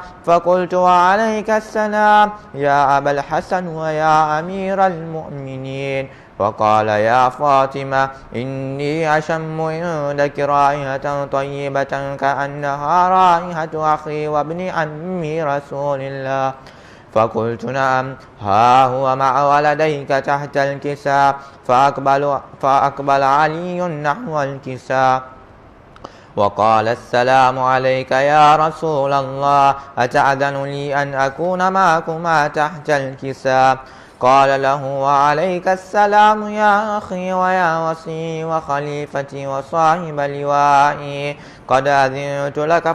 فقلت وعليك السلام يا أبا الحسن ويا أمير المؤمنين. فقال يا فاطمة إني أشم عندك رائحة طيبة كأنها رائحة أخي وابن عمي رسول الله. فقلت نعم، ها هو مع ولديك تحت الكساء. فأقبل علي نحو الكساء وقال السلام عليك يا رسول الله، أتأذن لي أن أكون معكما تحت الكساء؟ قال له وعليك السلام يا أخي ويا وصي وخليفتي وصاحب لوائي، قد أذنت لك.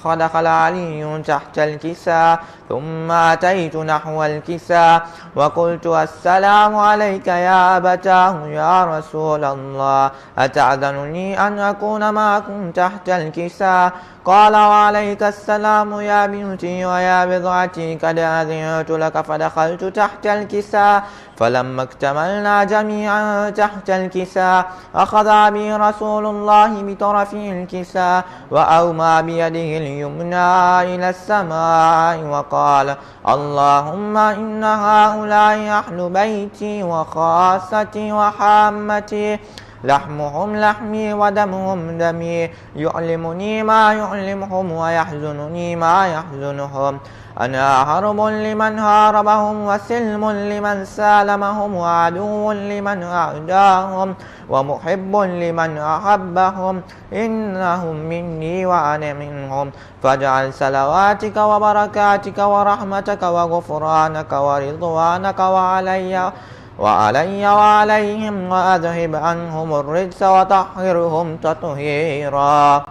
فدخل علي تحت الكساء ثم أتيت نحو الكساء وقلت السلام عليك يا أبتاه يا رسول الله، أتأذن لي أن أكون معكم تحت الكساء؟ قال وعليك السلام يا بنتي ويا بضعتي، قد أذنت لك. فدخلت تحت الكساء فلما اكتملنا جميعا تحت الكساء أخذ أبي رسول الله بطرف الكساء وأومى بيده اليمنى إلى السماء وقال اللهم إن هؤلاء أهل بيتي وخاصتي وحامتي، لحمهم لحمي ودمهم دمي، يؤلمني ما يؤلمهم ويحزنني ما يحزنهم. أنا حرب لمن هاربهم وسلم لمن سالمهم وعدو لمن أعداهم ومحب لمن أحبهم، إنهم مني وأنا منهم. فاجعل صلواتك وبركاتك ورحمتك وغفرانك ورضوانك وعلي وعليهم، وأذهب عنهم الرجس وطهرهم تطهيرا.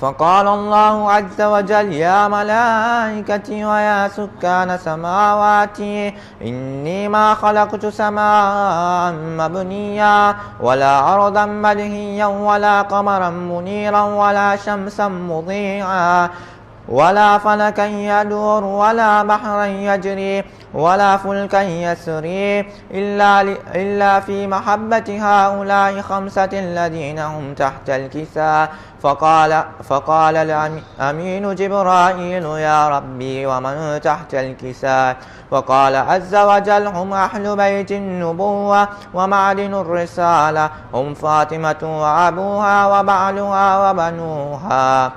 فقال الله عز وجل يا ملائكتي ويا سكان سماواتي، إني ما خلقت سماء مبنيا ولا أرضا مدهيا ولا قمرا منيرا ولا شمسا مضيعا ولا فلكا يدور ولا بحرا يجري ولا فلكا يسري إلا في محبة هؤلاء خمسة الذين هم تحت الكساء. فقال الأمين جبرائيل يا ربي ومن تحت الكساء؟ وقال عز وجل هم أهل بيت النبوة ومعدن الرسالة، هم فاطمة وأبوها وبعلها وبنوها.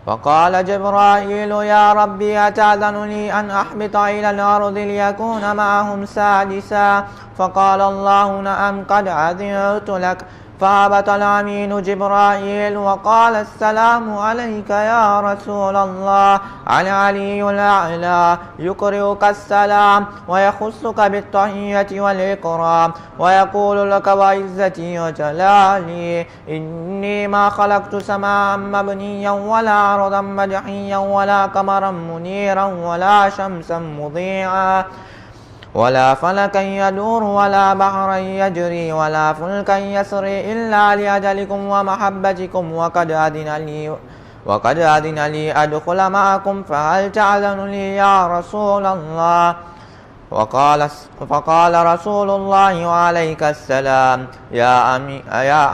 فقال جبرائيل يا ربي أتأذن لي أن أحبط إلى الأرض ليكون معهم سادسا؟ فقال الله نعم قد أذنت لك. فهبط الأمين جبرائيل وقال السلام عليك يا رسول الله، العلي الأعلى يقرئك السلام ويخصك بالتحية والإكرام ويقول لك وعزتي وجلالي إني ما خلقت سماء مبنيا ولا أرضا مدحيا ولا قمرا منيرا ولا شمسا مضيعا ولا فلكا يدور ولا بحرا يجري ولا فلكا يسري إلا لأجلكم ومحبتكم، وقد أذن لي أدخل معكم، فهل تعلن لي يا رسول الله؟ فقال رسول الله وعليك السلام يا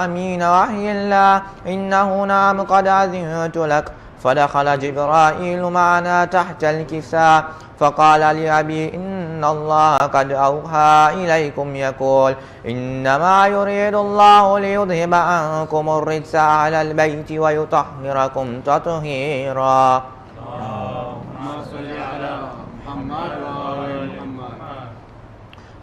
أمين وحي الله، إنه نعم قد أذنت لك. فدخل جبرائيل معنا تحت الكساء فقال لأبي إن الله قد أوحى إليكم يقول إنما يريد الله ليذهب عنكم الرجس أهل البيت ويطهركم تطهيرا.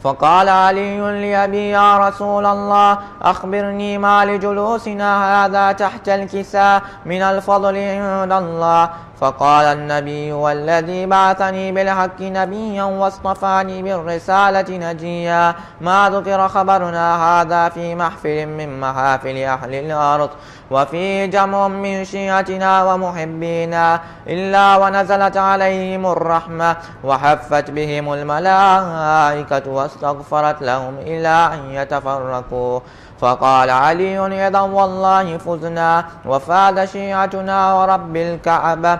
فقال علي لأبي يا رسول الله أخبرني ما لجلوسنا هذا تحت الكساء من الفضل عند الله. فقال النبي والذي بعثني بالحق نبيا واصطفاني بالرسالة نجيا، ما ذكر خبرنا هذا في محفل من محافل أهل الأرض وفي جمع من شيعتنا ومحبينا إلا ونزلت عليهم الرحمة وحفت بهم الملائكة واستغفرت لهم إلى أن يتفرقوا. فقال علي إذا والله فزنا وفاز شيعتنا ورب الكعبة.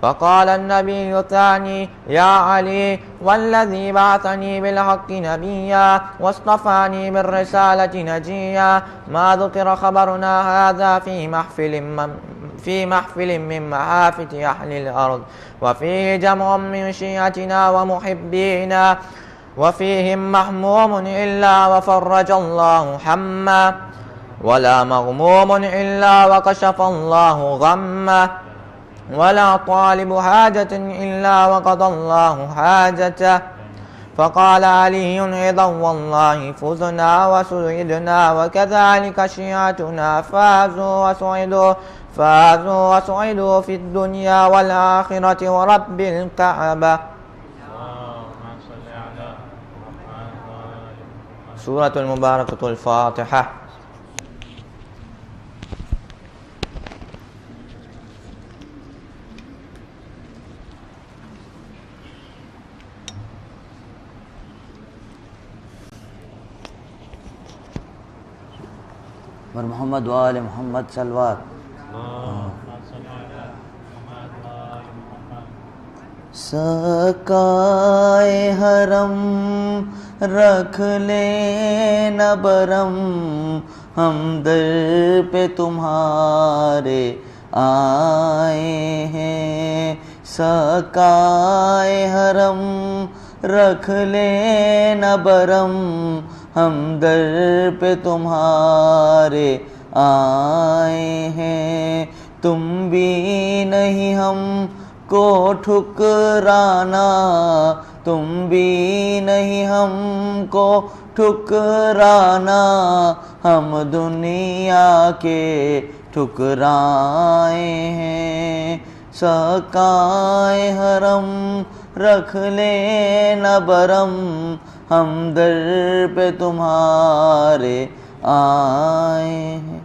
فقال النبي الثاني: يا علي، والذي بعثني بالحق نبيا واصطفاني بالرسالة نجيا، ما ذكر خبرنا هذا في محفل من محافل أهل الأرض، وفيه جمع من شيعتنا ومحبينا، وفيهم محموم إلا وفرج الله حما، ولا مغموم إلا وكشف الله غما، ولا طالب حاجة إلا وقضى الله حاجته. فقال علي: إذا والله فزنا وسعدنا، وكذلك شيعتنا فازوا وسعدوا في الدنيا والآخرة ورب الكعبة. سورة المباركة الفاتحة. محمد وآل محمد صلوات. سکائے حرم رکھ لے نہ برم، ہم در پہ تمہارے آئے ہیں. سکائے حرم رکھ لے نہ برم، ہم در پہ تمہارے آئے ہیں. تم بھی نہیں ہم کو ٹھکرانا، تم بھی نہیں ہم کو ٹھکرانا، ہم دنیا کے ٹھکرائے ہیں. سکائے حرم رکھ لے نہ برم، ہم در پہ تمہارے آئے ہیں.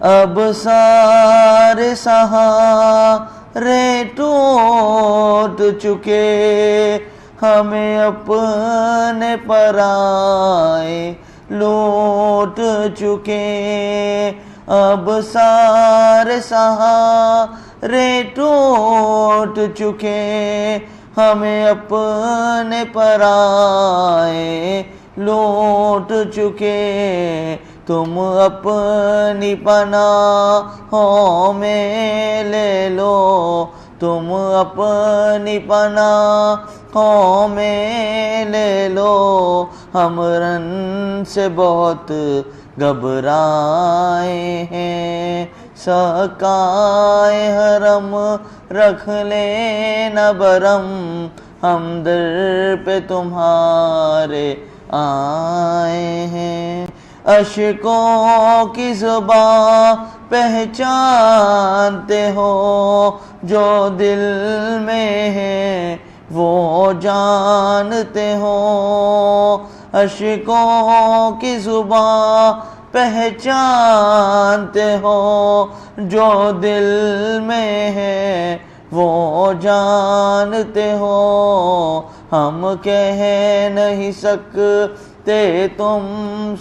اب سارے سہارے ٹوٹ چکے، ہمیں اپنے پرائے لوٹ چکے. اب سارے سہارے ٹوٹ چکے، ہمیں اپنے پرائے لوٹ چکے. تم اپنی پناہوں میں لے لو، تم اپنی پناہوں میں لے لو. ہم رن سے بہت گھبرائے ہیں. سکائے حرم رکھ لے نہ برم، ہم در پہ تمہارے آئے ہیں. اشکوں کی زبان پہچانتے ہو، جو دل میں ہے وہ جانتے ہو. اشکوں کی زبان پہچانتے ہو، جو دل میں ہے وہ جانتے ہو. ہم کہہ نہیں سکتے تم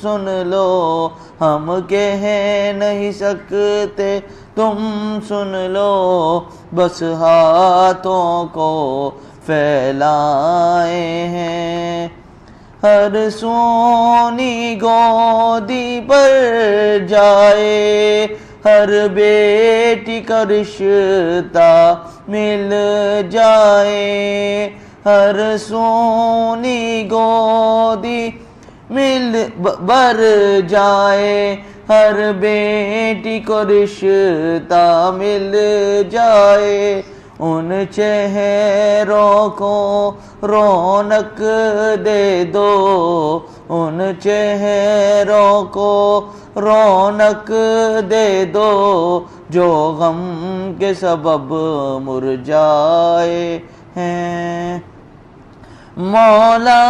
سن لو، ہم کہہ نہیں سکتے تم سن لو. بس ہاتھوں کو پھیلائے ہیں. ہر سونی گودی پر جائے، ہر بیٹی کا رشتہ مل جائے. ہر سونی گودی مل بر جائے، ہر بیٹی کو رشتہ مل جائے. ان چہروں کو رونق دے دو، ان چہروں کو رونق دے دو، جو غم کے سبب مرجھائے ہیں. مولا،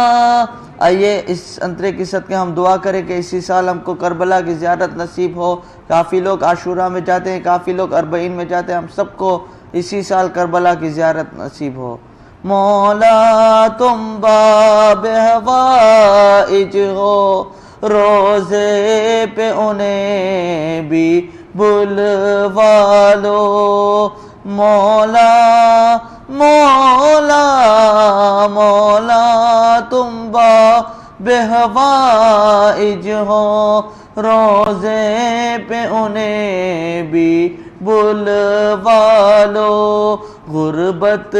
آئیے اس انترے کی صدقے ہم دعا کریں کہ اسی سال ہم کو کربلا کی زیارت نصیب ہو. کافی لوگ عاشورہ میں جاتے ہیں، کافی لوگ اربعین میں جاتے ہیں. ہم سب کو اسی سال کربلا کی زیارت نصیب ہو. مولا تم باب حوائج ہو، روزے پہ انہیں بھی بلوا لو. مولا مولا مولا تم بے حوائج ہو روزے پہ انہیں بھی بلوا لو غربت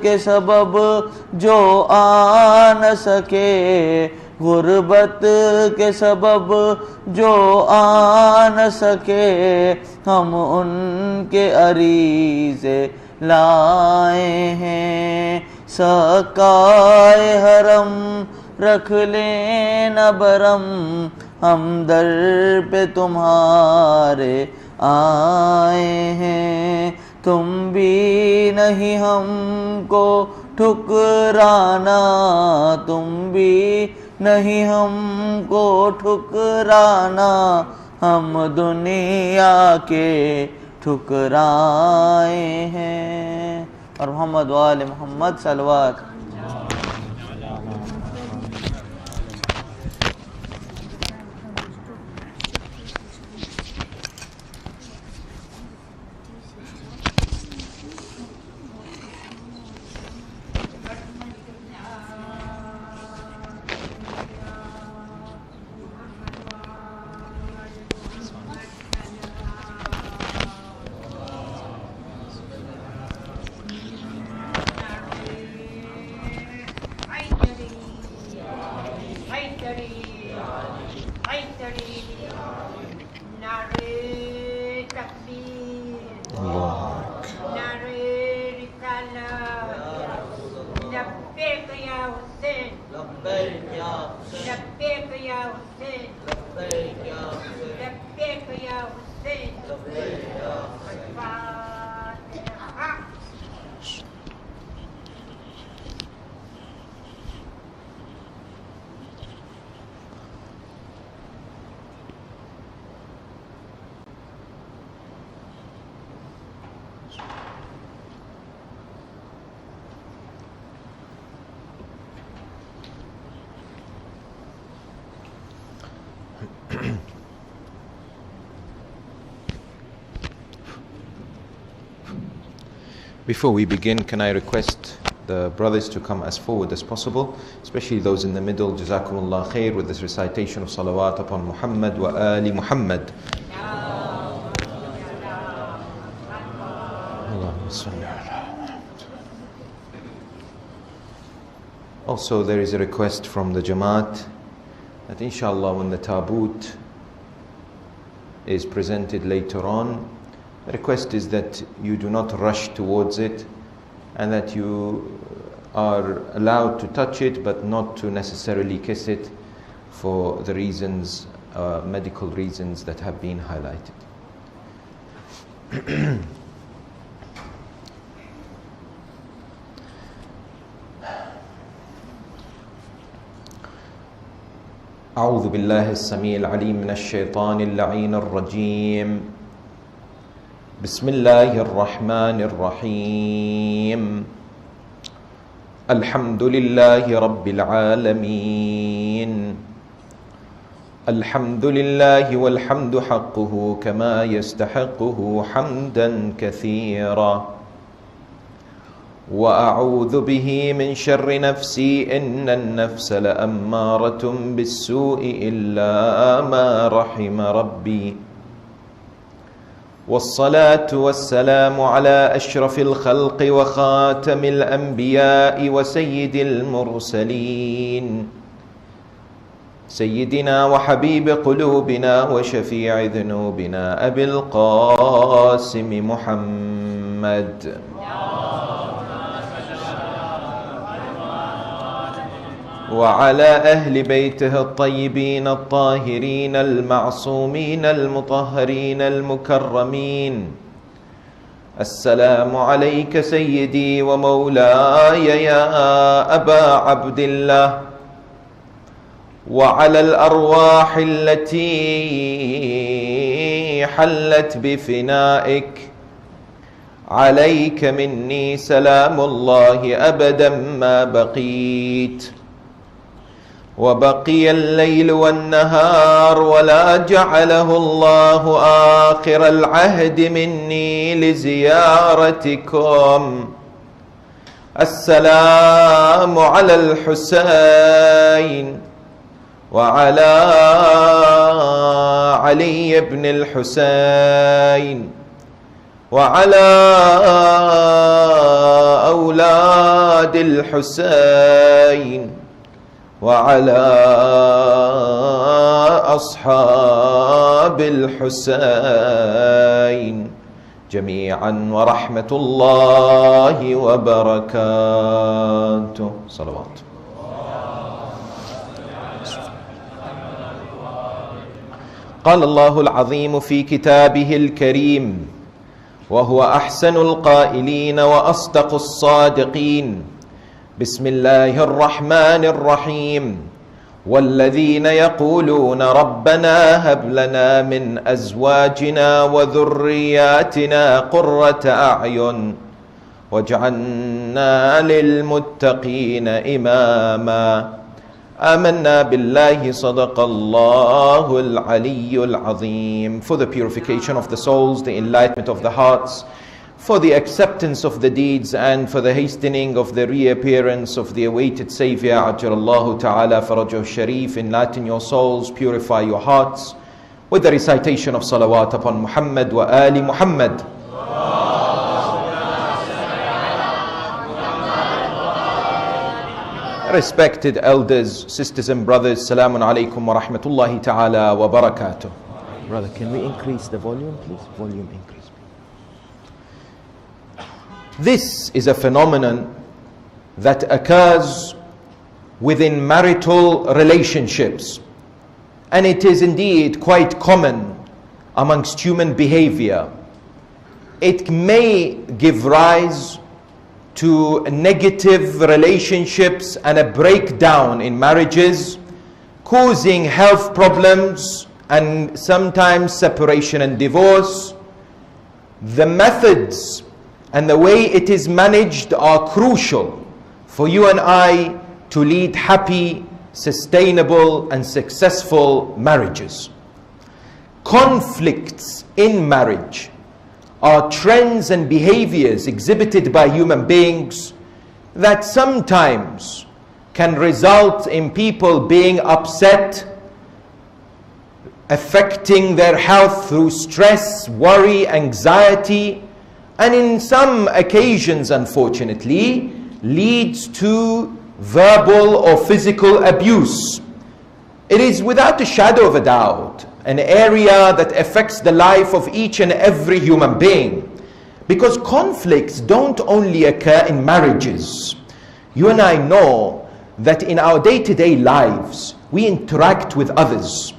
کے سبب جو آ نہ سکے غربت کے سبب جو آ نہ سکے ہم ان کے عریضے لائے ہیں سقائے حرم رکھ لیں نہ برم ہم در پہ تمہارے آئے ہیں تم بھی نہیں ہم کو ٹھکرانا تم بھی نہیں ہم کو ٹھکرانا ہم دنیا کے ٹھکرائے ہیں اور محمد وآل محمد صلوات Before we begin, can I request the brothers to come as forward as possible, especially those in the middle. Jazakumullah khair with this recitation of salawat upon Muhammad wa ali Muhammad. Also, there is a request from the Jamaat that inshallah when the taboot is presented later on, the request is that you do not rush towards it and that you are allowed to touch it but not to necessarily kiss it for the reasons, medical reasons that have been highlighted. أعوذ بالله السميع العليم من الشيطان اللعين الرجيم بسم الله الرحمن الرحيم الحمد لله رب العالمين الحمد لله والحمد حقه كما يستحقه حمدا كثيرا وأعوذ به من شر نفسي إن النفس لأمارة بالسوء إلا ما رحم ربي والصلاة والسلام على أشرف الخلق وخاتم الأنبياء وسيد المرسلين سيدنا وحبيب قلوبنا وشفيع ذنوبنا أبي القاسم محمد وعلى أهل بيته الطيبين الطاهرين المعصومين المطهرين المكرمين السلام عليك سيدي ومولاي يا أبا عبد الله وعلى الأرواح التي حلت بفنائك عليك مني سلام الله أبدا ما بقيت وبقي الليل والنهار ولا جعله الله آخر العهد مني لزيارتكم. السلام على الحسين وعلى علي بن الحسين وعلى أولاد الحسين وعلى أصحاب الحسين جميعا ورحمة الله وبركاته. صلوات. قال الله العظيم في كتابه الكريم وهو أحسن القائلين وأصدق الصادقين: بسم الله الرحمن الرحيم. والذين يقولون ربنا هب لنا من أزواجنا وذرياتنا قرة أعين واجعلنا للمتقين إماما. آمنا بالله صدق الله العلي العظيم. For the purification of the souls, the enlightenment of the hearts, for the acceptance of the deeds, and for the hastening of the reappearance of the awaited Saviour, Ajjalallahu Ta'ala Farajahu Sharif. Enlighten your souls, purify your hearts with the recitation of salawat upon Muhammad wa ali Muhammad. Respected elders, sisters and brothers, Salamun Alaikum wa Rahmatullahi Ta'ala wa Barakatuh. Brother, can we increase the volume, please? Volume increase. This is a phenomenon that occurs within marital relationships, and it is indeed quite common amongst human behavior. It may give rise to negative relationships and a breakdown in marriages, causing health problems and sometimes separation and divorce. The methods and the way it is managed are crucial for you and I to lead happy, sustainable and successful marriages. Conflicts in marriage are trends and behaviors exhibited by human beings that sometimes can result in people being upset, affecting their health through stress, worry, anxiety, and in some occasions, unfortunately, leads to verbal or physical abuse. It is without a shadow of a doubt an area that affects the life of each and every human being, because conflicts don't only occur in marriages. You and I know that in our day-to-day lives we interact with others,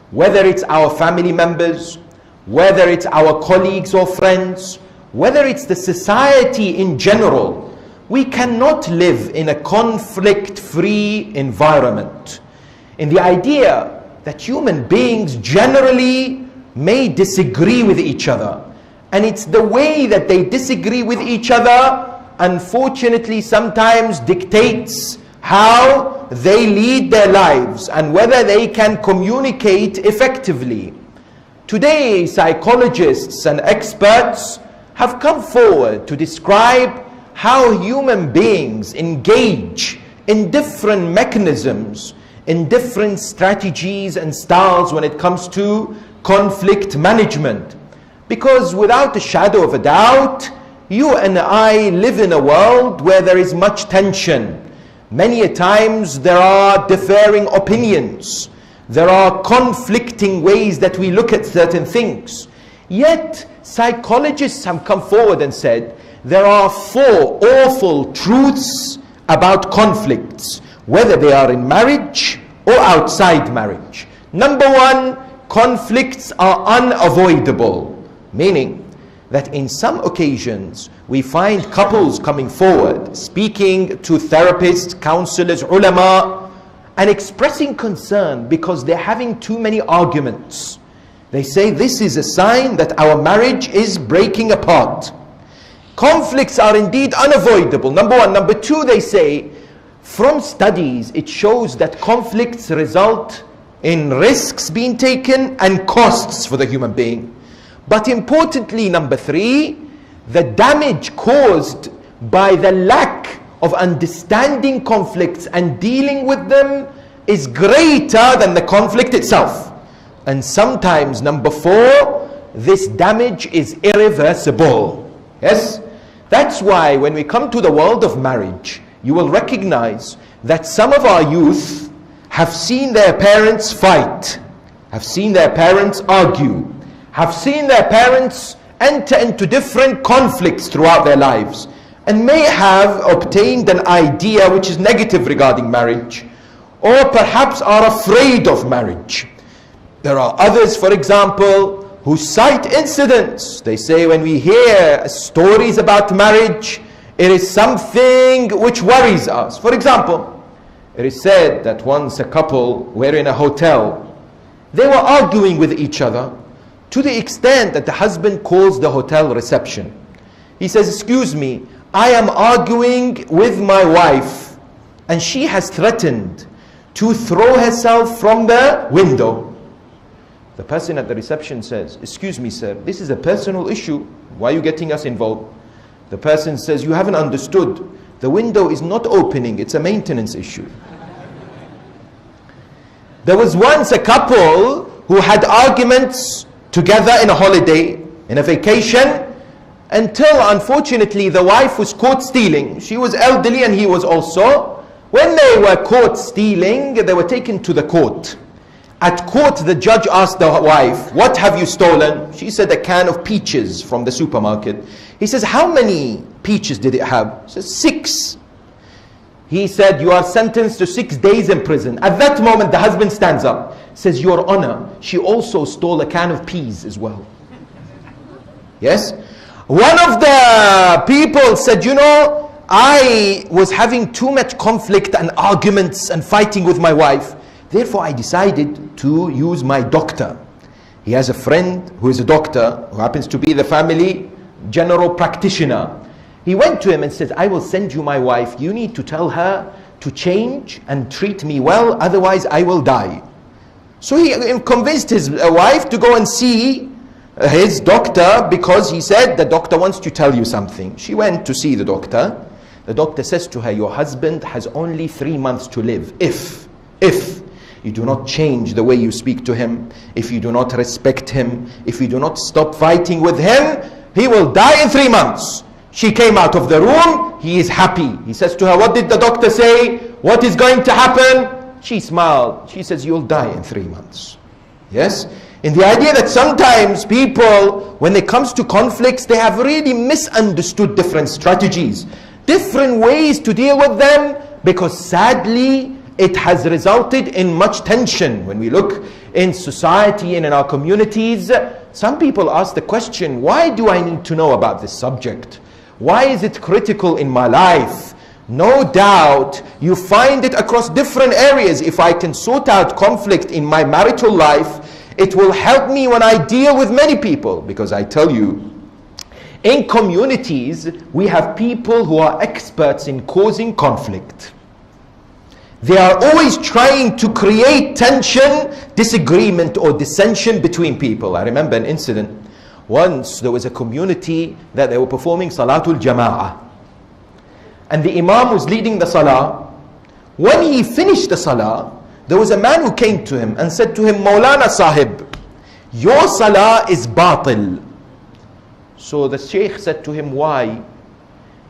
whether it's our family members, whether it's our colleagues or friends, whether it's the society in general. We cannot live in a conflict-free environment. In the idea that human beings generally may disagree with each other, and it's the way that they disagree with each other, unfortunately, sometimes dictates how they lead their lives and whether they can communicate effectively. Today, psychologists and experts have come forward to describe how human beings engage in different mechanisms, in different strategies and styles when it comes to conflict management. Because without a shadow of a doubt, you and I live in a world where there is much tension. Many a times there are differing opinions. There are conflicting ways that we look at certain things. Yet, psychologists have come forward and said, there are 4 awful truths about conflicts, whether they are in marriage or outside marriage. Number 1, conflicts are unavoidable, meaning that in some occasions we find couples coming forward, speaking to therapists, counselors, ulama, and expressing concern because they're having too many arguments. They say this is a sign that our marriage is breaking apart. Conflicts are indeed unavoidable, number 1. Number 2, they say, From studies, it shows that conflicts result in risks being taken and costs for the human being. But importantly, number 3, the damage caused by the lack of understanding conflicts and dealing with them is greater than the conflict itself. And sometimes, number 4, this damage is irreversible. Yes? That's why when we come to the world of marriage, you will recognize that some of our youth have seen their parents fight, have seen their parents argue, have seen their parents enter into different conflicts throughout their lives, and may have obtained an idea which is negative regarding marriage, or perhaps are afraid of marriage. There are others, for example, who cite incidents. They say when we hear stories about marriage, it is something which worries us. For example, it is said that once a couple were in a hotel. They were arguing with each other to the extent that the husband calls the hotel reception. He says, "Excuse me, I am arguing with my wife and she has threatened to throw herself from the window." The person at the reception says, "Excuse me, sir, this is a personal issue. Why are you getting us involved?" The person says, "You haven't understood. The window is not opening. It's a maintenance issue." There was once a couple who had arguments together in a holiday, in a vacation, until unfortunately the wife was caught stealing. She was elderly and he was also. When they were caught stealing, they were taken to the court. At court, the judge asked the wife, "What have you stolen?" She said, "A can of peaches from the supermarket." He says, "How many peaches did it have?" She says, 6. He said, "You are sentenced to 6 days in prison." At that moment, the husband stands up, says, "Your Honor, she also stole a can of peas as well." Yes? One of the people said, "You know, I was having too much conflict and arguments and fighting with my wife. Therefore, I decided to use my doctor." He has a friend who is a doctor, who happens to be the family general practitioner. He went to him and said, "I will send you my wife. You need to tell her to change and treat me well, otherwise I will die." So he convinced his wife to go and see his doctor, because he said, "The doctor wants to tell you something." She went to see the doctor. The doctor says to her, "Your husband has only 3 months to live. If you do not change the way you speak to him, if you do not respect him, if you do not stop fighting with him, he will die in 3 months." She came out of the room. He is happy. He says to her, "What did the doctor say? What is going to happen?" She smiled. She says, "You'll die in 3 months." Yes? In the idea that sometimes people, when it comes to conflicts, they have really misunderstood different strategies, different ways to deal with them, because sadly, it has resulted in much tension. When we look in society and in our communities, some people ask the question, "Why do I need to know about this subject? Why is it critical in my life?" No doubt you find it across different areas. If I can sort out conflict in my marital life, it will help me when I deal with many people. Because I tell you, in communities, we have people who are experts in causing conflict. They are always trying to create tension, disagreement or dissension between people. I remember an incident. Once there was a community that they were performing Salatul Jama'ah. And the Imam was leading the Salah. When he finished the Salah, there was a man who came to him and said to him, "Maulana Sahib, your Salah is batil." So the Sheikh said to him, "Why?"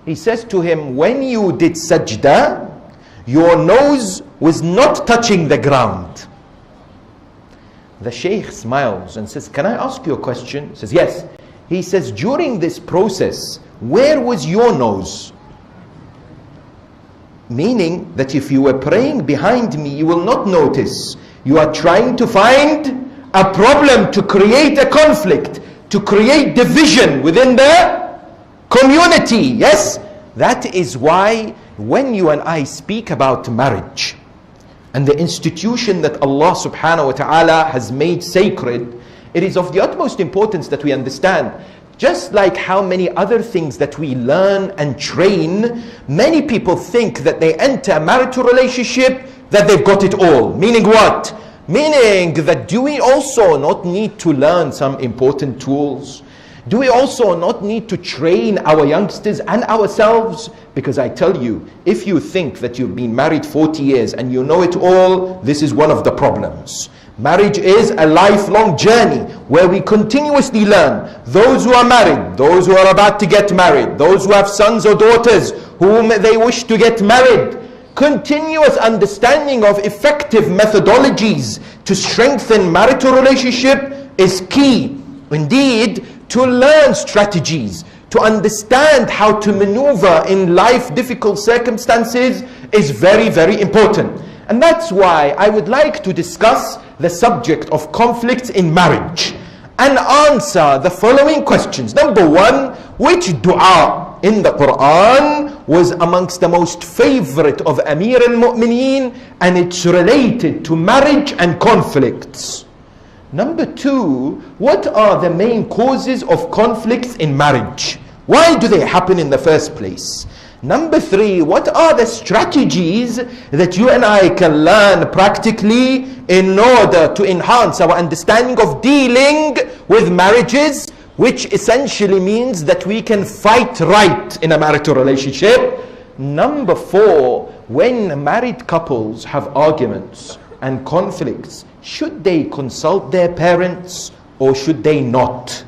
He says to him, "When you did sajda, your nose was not touching the ground." The Sheikh smiles and says, "Can I ask you a question?" He says, "Yes." He says, "During this process, where was your nose?" Meaning that if you were praying behind me, you will not notice. You are trying to find a problem, to create a conflict, to create division within the community. Yes? That is why when you and I speak about marriage and the institution that Allah subhanahu wa ta'ala has made sacred, it is of the utmost importance that we understand Just like how many other things that we learn and train, many people think that they enter a marital relationship, that they've got it all. Meaning what? Meaning that do we also not need to learn some important tools? Do we also not need to train our youngsters and ourselves? Because I tell you, if you think that you've been married 40 years and you know it all, this is one of the problems. Marriage is a lifelong journey where we continuously learn. Those who are married, those who are about to get married, those who have sons or daughters whom they wish to get married, continuous understanding of effective methodologies to strengthen marital relationship is key. Indeed, to learn strategies, to understand how to maneuver in life difficult circumstances is very, very important. And that's why I would like to discuss the subject of conflicts in marriage and answer the following questions. Number one, which dua in the Quran was amongst the most favorite of Amir al-Mu'mineen, and it's related to marriage and conflicts? Number two, what are the main causes of conflicts in marriage? Why do they happen in the first place? Number three, what are the strategies that you and I can learn practically in order to enhance our understanding of dealing with marriages, which essentially means that we can fight right in a marital relationship? Number four, when married couples have arguments and conflicts, should they consult their parents or should they not?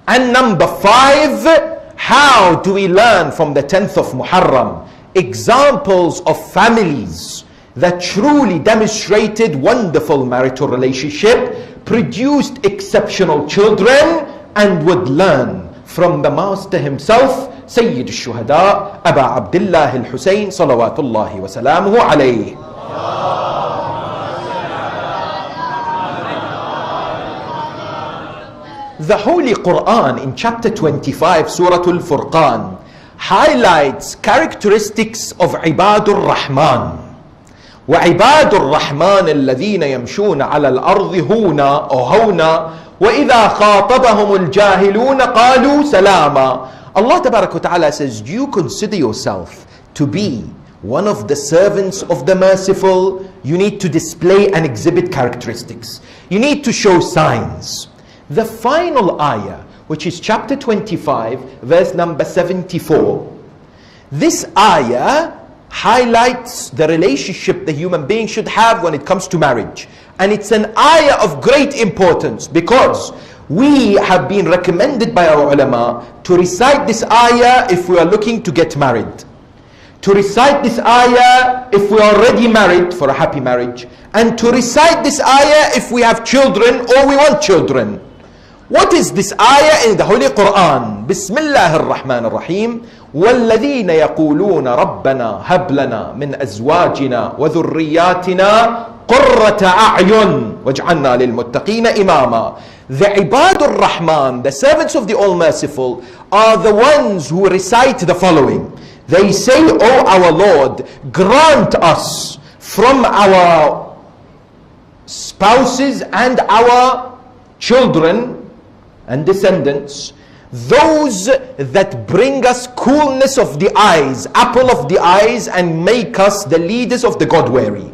And number five, how do we learn from the 10th of Muharram examples of families that truly demonstrated wonderful marital relationship, produced exceptional children, and would learn from the Master himself, Sayyid al-Shuhada, Aba Abdullah al-Husayn, salawatullahi wa salamuhu alayhi. The Holy Quran in chapter 25, Surah Al-Furqan, highlights characteristics of Ibadur Rahman. وعباد الرحمن الذين يمشون على الأرض هونا أو هونا وإذا خاطبهم الجاهلون قالوا سلاما. Allah Tabarak wa Ta'ala says, do you consider yourself to be one of the servants of the merciful? You need to display and exhibit characteristics. You need to show signs. The final ayah, which is chapter 25, verse number 74. This ayah highlights the relationship the human being should have when it comes to marriage. And it's an ayah of great importance because we have been recommended by our ulama to recite this ayah if we are looking to get married, to recite this ayah if we are already married for a happy marriage, and to recite this ayah if we have children or we want children. What is this ayah in the Holy Quran? Bismillah ar-Rahman ar-Rahim. وَالَّذِينَ يَقُولُونَ رَبَّنَا هَبْ لَنَا مِنْ أَزْوَاجِنَا وَذُرِّيَّاتِنَا قُرَّةَ أَعْيُنٍ وَاجْعَلْنَا لِلْمُتَّقِينَ إِمَامًا. The Ibadur Rahman, the servants of the All-Merciful, are the ones who recite the following. They say, O our Lord, grant us from our spouses and our children and descendants those that bring us coolness of the eyes, apple of the eyes, and make us the leaders of the God-wary.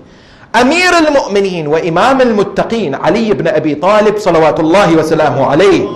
Amir al-Mu'mineen wa Imam al-Muttaqeen, Ali ibn Abi Talib, salawatullahi wa salamu alayhi,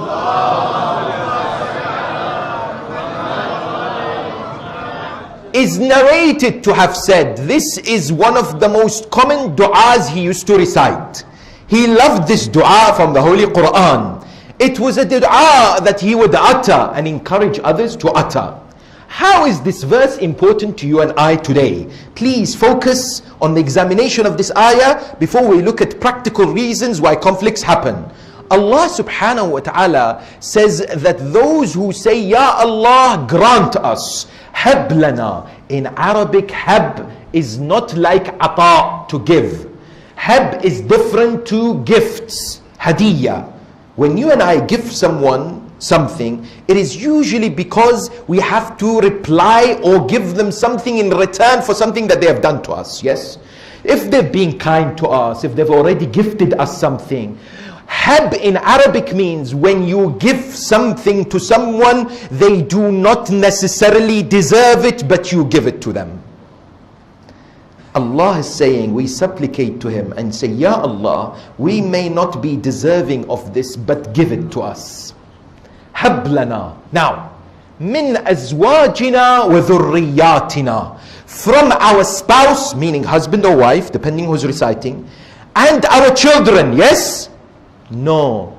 is narrated to have said, this is one of the most common du'as he used to recite. He loved this du'a from the Holy Quran. It was a du'a that he would utter and encourage others to utter. How is this verse important to you and I today? Please focus on the examination of this ayah before we look at practical reasons why conflicts happen. Allah subhanahu wa ta'ala says that those who say, Ya Allah, grant us, hab lana. In Arabic, hab is not like ata, to give. Hab is different to gifts, hadiyah. When you and I give someone something, it is usually because we have to reply or give them something in return for something that they have done to us, yes? If they've been kind to us, if they've already gifted us something, Hab in Arabic means when you give something to someone, they do not necessarily deserve it, but you give it to them. Allah is saying, we supplicate to Him and say, Ya Allah, we may not be deserving of this, but give it to us. Hab lana. Now, min azwajina wa dhurriyatina. From our spouse, meaning husband or wife, depending who's reciting, and our children, yes? No.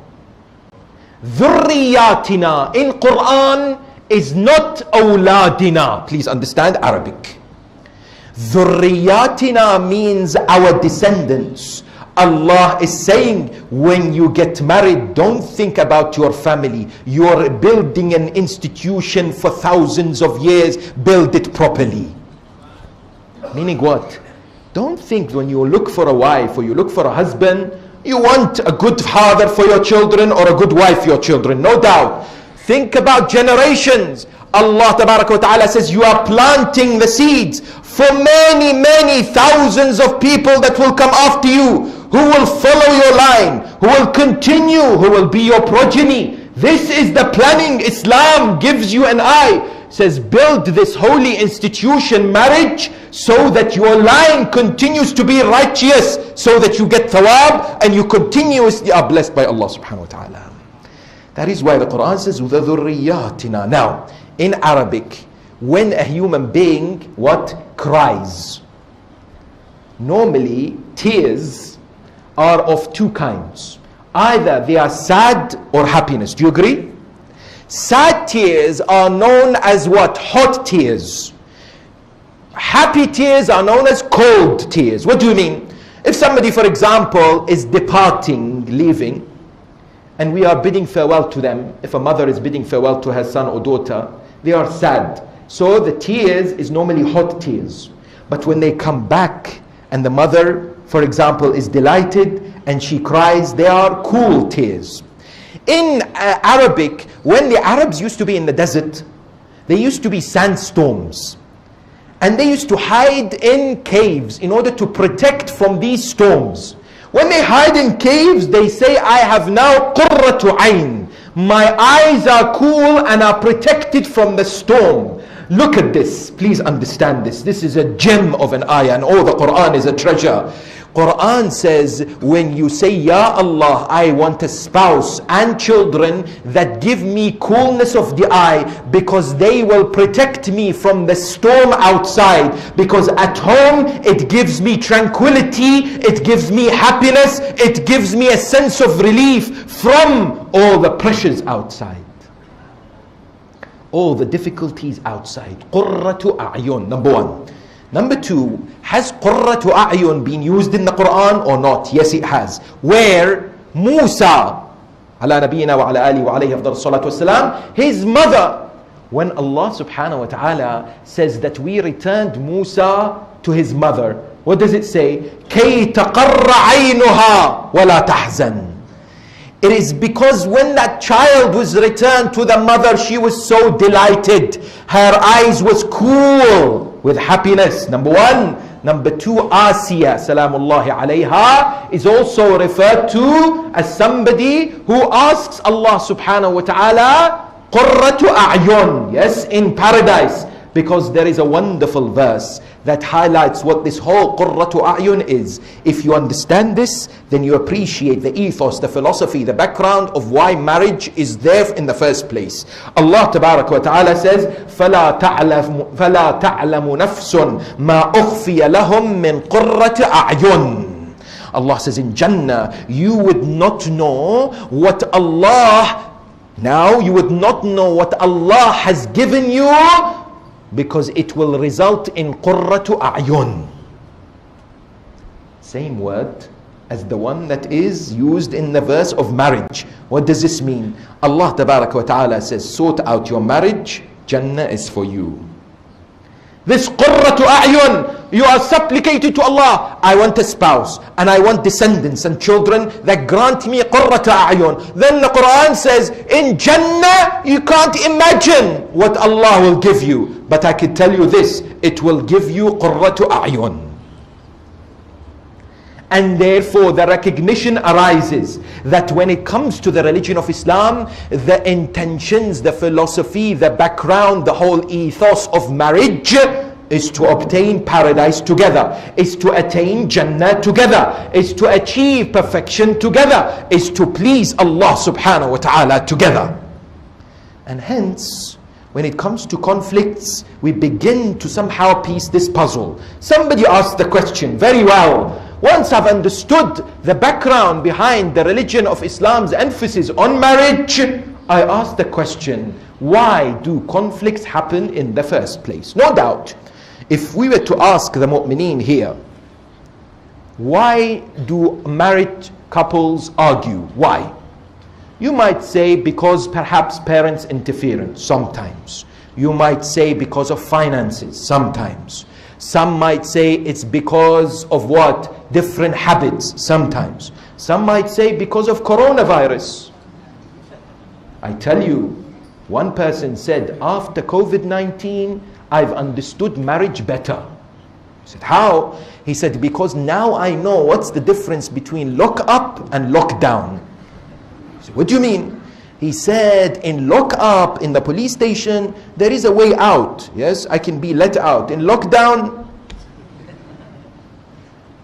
Dhurriyatina in Quran is not awladina. Please understand Arabic. Dhurriyatina means our descendants. Allah is saying, when you get married, don't think about your family. You're building an institution for thousands of years. Build it properly. Meaning what? Don't think when you look for a wife or you look for a husband, you want a good father for your children or a good wife for your children. No doubt. Think about generations. Allah Tabaraka wa Ta'ala says, you are planting the seeds for many, many thousands of people that will come after you, who will follow your line, who will continue, who will be your progeny. This is the planning Islam gives you and I. Says, build this holy institution, marriage, so that your line continues to be righteous, so that you get thawab and you continuously are blessed by Allah subhanahu wa ta'ala. That is why the Quran says, وَذُرِّيَّاتِنَا. Now, in Arabic, when a human being, what? Cries. Normally, tears are of two kinds. Either they are sad or happiness. Do you agree? Sad tears are known as what? Hot tears. Happy tears are known as cold tears. What do you mean? If somebody, for example, is departing, leaving, and we are bidding farewell to them, if a mother is bidding farewell to her son or daughter, they are sad. So the tears is normally hot tears. But when they come back and the mother, for example, is delighted and she cries, they are cool tears. In Arabic, when the Arabs used to be in the desert, there used to be sandstorms. And they used to hide in caves in order to protect from these storms. When they hide in caves, they say, I have now qurratu ayn. My eyes are cool and are protected from the storm. Look at this. Please understand this. This is a gem of an ayah, and all the Quran is a treasure. Quran says, when you say, Ya Allah, I want a spouse and children that give me coolness of the eye, because they will protect me from the storm outside. Because at home, it gives me tranquility, it gives me happiness, it gives me a sense of relief from all the pressures outside, all the difficulties outside. Qurratu a'yun, number one. Number two, has qurratu a'yun been used in the Quran or not? Yes, it has. Where Musa, ala nabiyina wa ala alihi wa alayhi afdal salatu wasalam, his mother, when Allah subhanahu wa ta'ala says that we returned Musa to his mother, what does it say? كَيْ تَقَرَّ عَيْنُهَا وَلَا تَحْزَنْ. It is because when that child was returned to the mother, she was so delighted. Her eyes was cool with happiness. Number one. Number two, Asiya, salamullahi alayha, is also referred to as somebody who asks Allah subhanahu wa ta'ala, qurratu a'yun. Yes, in paradise. Because there is a wonderful verse that highlights what this whole qurratu a'yun is. If you understand this, then you appreciate the ethos, the philosophy, the background of why marriage is there in the first place. Allah tabarak wa ta'ala says, فَلَا تَعْلَمُ نَفْسٌ مَا أُخْفِيَ لَهُم مِّن قُرَّةِ أَعْيُنٍ. Allah says in Jannah, you would not know what Allah, now you would not know what Allah has given you, because it will result in qurratu a'yun. Same word as the one that is used in the verse of marriage. What does this mean? Allah tabaraka wa ta'ala says, sort out your marriage, Jannah is for you. This qurratu a'yun, you are supplicating to Allah, I want a spouse and I want descendants and children that grant me qurratu a'yun. Then the Quran says, in Jannah you can't imagine what Allah will give you, but I can tell you this, it will give you qurratu a'yun. And therefore the recognition arises that when it comes to the religion of Islam, the intentions, the philosophy, the background, the whole ethos of marriage is to obtain paradise together, is to attain Jannah together, is to achieve perfection together, is to please Allah subhanahu wa ta'ala together. And hence, when it comes to conflicts, we begin to somehow piece this puzzle. Somebody asked the question, very well, once I've understood the background behind the religion of Islam's emphasis on marriage, I ask the question, why do conflicts happen in the first place? No doubt, if we were to ask the mu'mineen here, why do married couples argue? Why? You might say because perhaps parents' interference, sometimes. You might say because of finances, sometimes. Some might say it's because of what? Different habits, sometimes. Some might say because of coronavirus. I tell you, one person said, after COVID-19, I've understood marriage better. I said, how? He said, because now I know what's the difference between lock up and lockdown. I said, what do you mean? He said, in lock up, in the police station, there is a way out. Yes, I can be let out. In lockdown,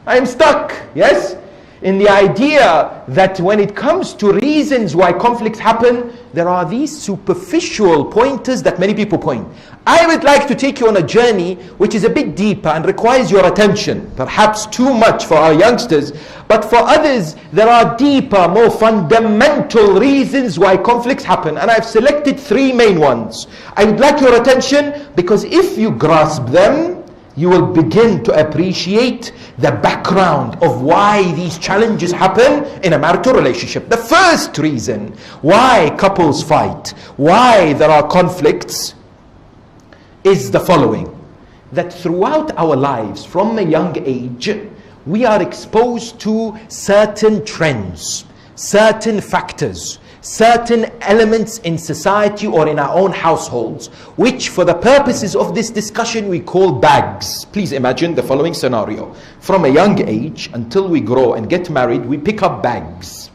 I am stuck. Yes? In the idea that when it comes to reasons why conflicts happen, there are these superficial pointers that many people point. I would like to take you on a journey which is a bit deeper and requires your attention. Perhaps too much for our youngsters, but for others there are deeper, more fundamental reasons why conflicts happen. And I've selected 3 main ones. I would like your attention because if you grasp them, you will begin to appreciate the background of why these challenges happen in a marital relationship. The first reason why couples fight, why there are conflicts, is the following: that throughout our lives, from a young age, we are exposed to certain trends, certain factors, certain elements in society or in our own households, which for the purposes of this discussion we call bags. Please imagine the following scenario. From a young age until we grow and get married, we pick up bags.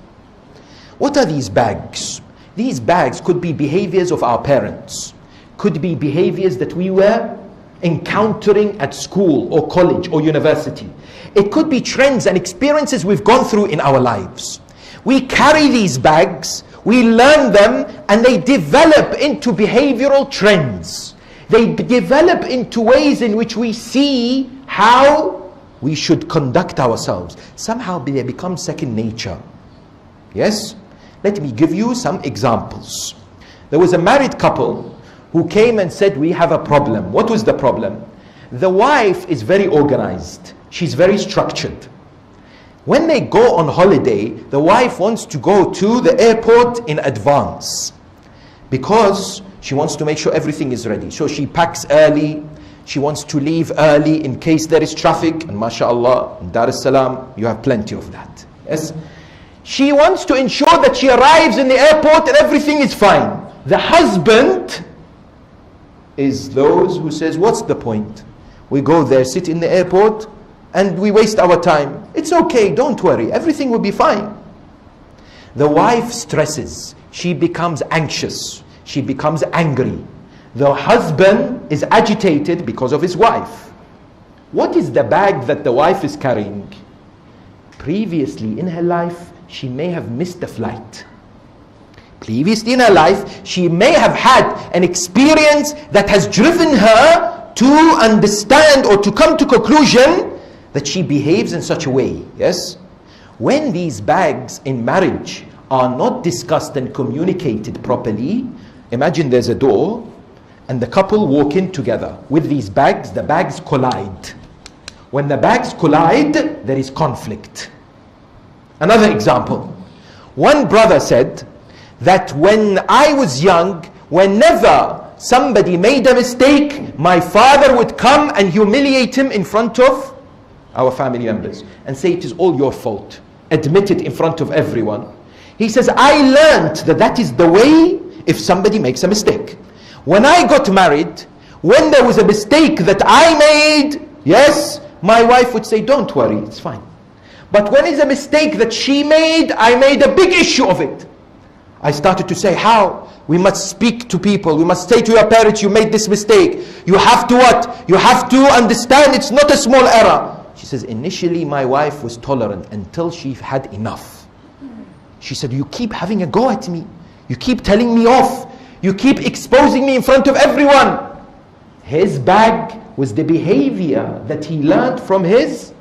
What are these bags? These bags could be behaviors of our parents, could be behaviors that we were encountering at school or college or university. It could be trends and experiences we've gone through in our lives. We carry these bags, we learn them, and they develop into behavioral trends. They develop into ways in which we see how we should conduct ourselves. Somehow they become second nature. Yes? Let me give you some examples. There was a married couple who came and said, we have a problem. What was the problem? The wife is very organized. She's very structured. When they go on holiday, the wife wants to go to the airport in advance because she wants to make sure everything is ready. So she packs early, she wants to leave early in case there is traffic, and mashallah, in Dar es Salaam, you have plenty of that. Yes? She wants to ensure that she arrives in the airport and everything is fine. The husband is those who says, what's the point? We go there, sit in the airport, and we waste our time. It's okay, don't worry, everything will be fine. The wife stresses, she becomes anxious, she becomes angry. The husband is agitated because of his wife. What is the bag that the wife is carrying? Previously in her life, she may have missed a flight. Previously in her life, she may have had an experience that has driven her to understand or to come to conclusion that she behaves in such a way. Yes? When these bags in marriage are not discussed and communicated properly, imagine there's a door and the couple walk in together with these bags, the bags collide. When the bags collide, there is conflict. Another example. One brother said that when I was young, whenever somebody made a mistake, my father would come and humiliate him in front of our family members and say, it is all your fault. Admit it in front of everyone. He says, I learned that that is the way if somebody makes a mistake. When I got married, when there was a mistake that I made, yes, my wife would say, don't worry, it's fine. But when it's a mistake that she made, I made a big issue of it. I started to say, how? We must speak to people. We must say to your parents, you made this mistake. You have to what? You have to understand it's not a small error. She says, initially my wife was tolerant until she had enough. She said, you keep having a go at me. You keep telling me off. You keep exposing me in front of everyone. His bag was the behavior that he learned from his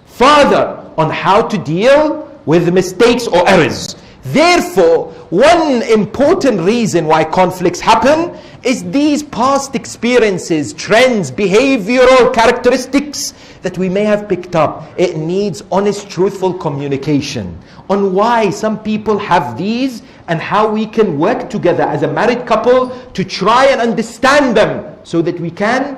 father on how to deal with mistakes or errors. Therefore, one important reason why conflicts happen is these past experiences, trends, behavioral characteristics that we may have picked up. It needs honest, truthful communication on why some people have these and how we can work together as a married couple to try and understand them so that we can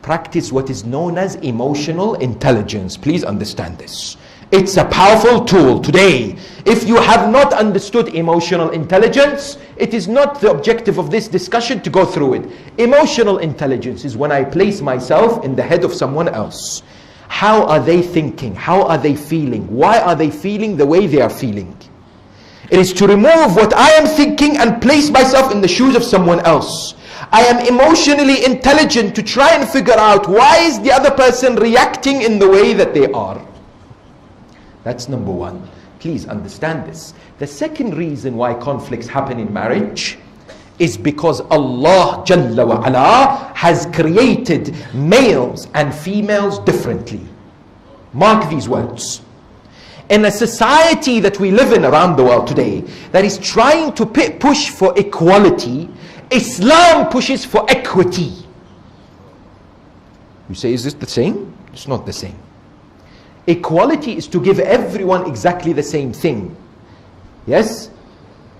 practice what is known as emotional intelligence. Please understand this. It's a powerful tool today. If you have not understood emotional intelligence, it is not the objective of this discussion to go through it. Emotional intelligence is when I place myself in the head of someone else. How are they thinking? How are they feeling? Why are they feeling the way they are feeling? It is to remove what I am thinking and place myself in the shoes of someone else. I am emotionally intelligent to try and figure out why is the other person reacting in the way that they are. That's number one. Please understand this. The second reason why conflicts happen in marriage is because Allah Jalla wa Ala has created males and females differently. Mark these words. In a society that we live in around the world today that is trying to push for equality, Islam pushes for equity. You say, is this the same? It's not the same. Equality is to give everyone exactly the same thing. Yes?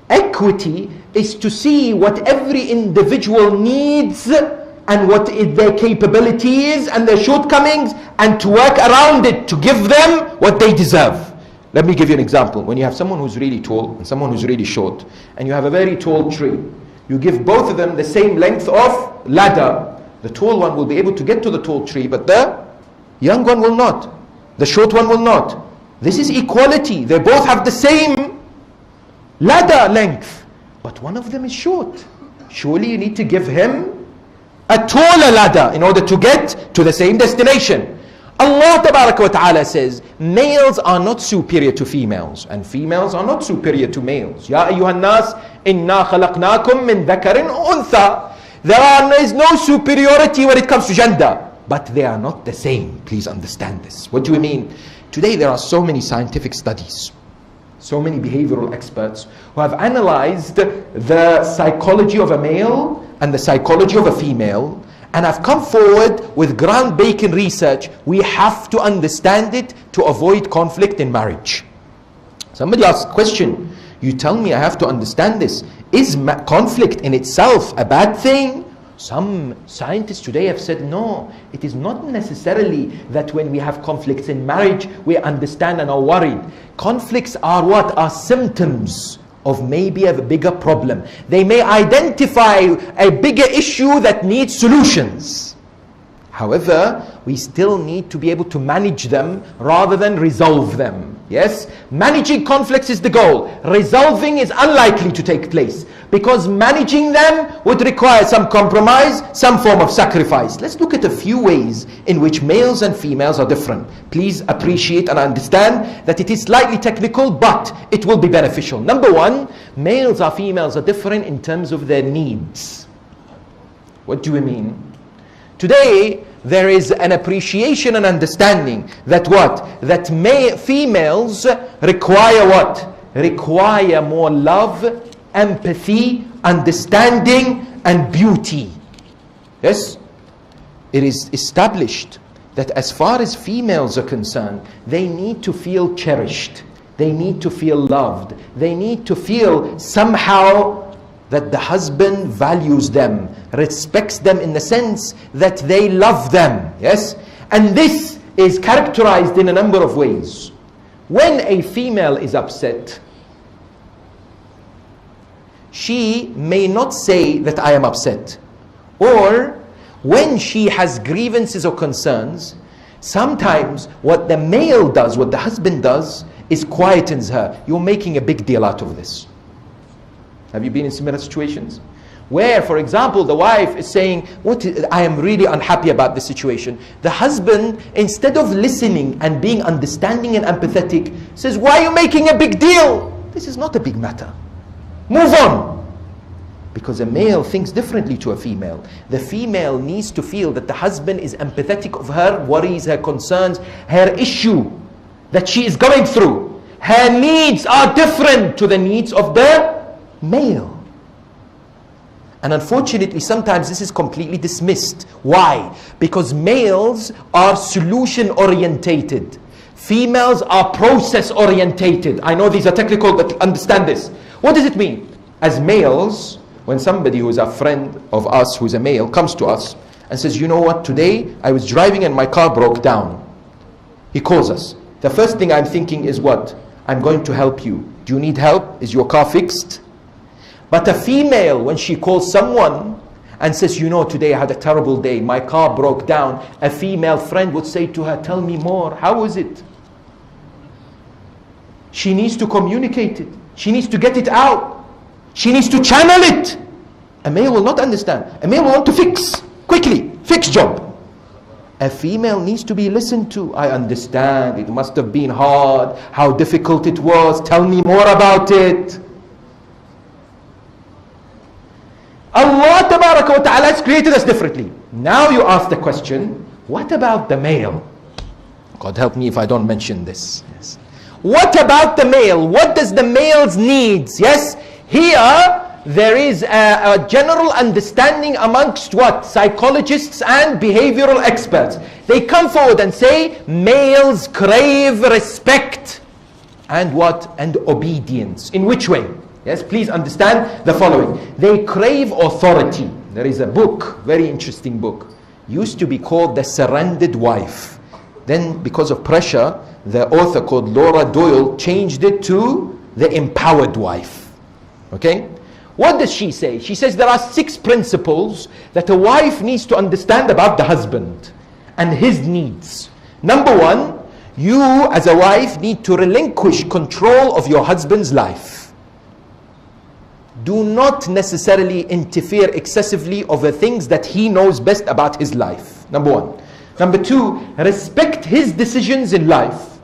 Equity is to see what every individual needs and what their capabilities and their shortcomings, and to work around it to give them what they deserve. Let me give you an example. When you have someone who's really tall and someone who's really short, and you have a very tall tree, you give both of them the same length of ladder. The tall one will be able to get to the tall tree, but the young one will not. The short one will not. This is equality. They both have the same ladder length, but one of them is short. Surely you need to give him a taller ladder in order to get to the same destination. Allah Tabaraka wa Ta'ala says, males are not superior to females, and females are not superior to males. Ya ayyuhan nas, inna khalaqnakum min dhakarin untha. There is no superiority when it comes to gender, but they are not the same. Please understand this. What do we mean? Today there are so many scientific studies, so many behavioral experts who have analyzed the psychology of a male and the psychology of a female, and have come forward with groundbreaking research. We have to understand it to avoid conflict in marriage. Somebody asked a question. You tell me I have to understand this. Is conflict in itself a bad thing? Some scientists today have said, no, it is not necessarily that when we have conflicts in marriage, we understand and are worried. Conflicts are what? Are symptoms of maybe a bigger problem. They may identify a bigger issue that needs solutions. However, we still need to be able to manage them rather than resolve them. Yes? Managing conflicts is the goal. Resolving is unlikely to take place, because managing them would require some compromise, some form of sacrifice. Let's look at a few ways in which males and females are different. Please appreciate and understand that it is slightly technical, but it will be beneficial. Number one, males or females are different in terms of their needs. What do we mean? Today, there is an appreciation and understanding that what? That females require what? Require more love, empathy, understanding, and beauty. Yes? It is established that as far as females are concerned, they need to feel cherished. They need to feel loved. They need to feel somehow that the husband values them, respects them in the sense that they love them. Yes? And this is characterized in a number of ways. When a female is upset, she may not say that I am upset. Or when she has grievances or concerns, Sometimes what the male does, what the husband does, is quietens her. You're making a big deal out of this. Have you been in similar situations? Where, for example, the wife is saying, I am really unhappy about this situation. The husband, instead of listening and being understanding and empathetic, says, why are you making a big deal? This is not a big matter. Move on. Because a male thinks differently to a female. The female needs to feel that the husband is empathetic of her worries, her concerns, her issue that she is going through. Her needs are different to the needs of the male. And unfortunately, sometimes this is completely dismissed. Why? Because males are solution orientated. Females are process orientated. I know these are technical, but understand this. What does it mean? As males, when somebody who is a friend of us, who is a male, comes to us and says, you know what, today I was driving and my car broke down. He calls us. The first thing I'm thinking is what? I'm going to help you. Do you need help? Is your car fixed? But a female, when she calls someone and says, you know, today I had a terrible day, my car broke down, a female friend would say to her, tell me more, how is it? She needs to communicate it. She needs to get it out. She needs to channel it. A male will not understand. A male will want to fix, quickly, fix job. A female needs to be listened to. I understand, it must have been hard, how difficult it was, tell me more about it. Allah Tabaraka wa Ta'ala has created us differently. Now you ask the question, what about the male? God help me if I don't mention this. Yes. What about the male? What does the male's needs? Yes, here there is a general understanding amongst what? Psychologists and behavioral experts. They come forward and say, males crave respect and what? And obedience. In which way? Yes, please understand the following. They crave authority. There is a book, very interesting book, used to be called The Surrendered Wife. Then because of pressure, the author called Laura Doyle changed it to The Empowered Wife. Okay? What does she say? She says there are 6 principles that a wife needs to understand about the husband and his needs. Number 1, you as a wife need to relinquish control of your husband's life. Do not necessarily interfere excessively over things that he knows best about his life. Number 1. Number 2, respect his decisions in life.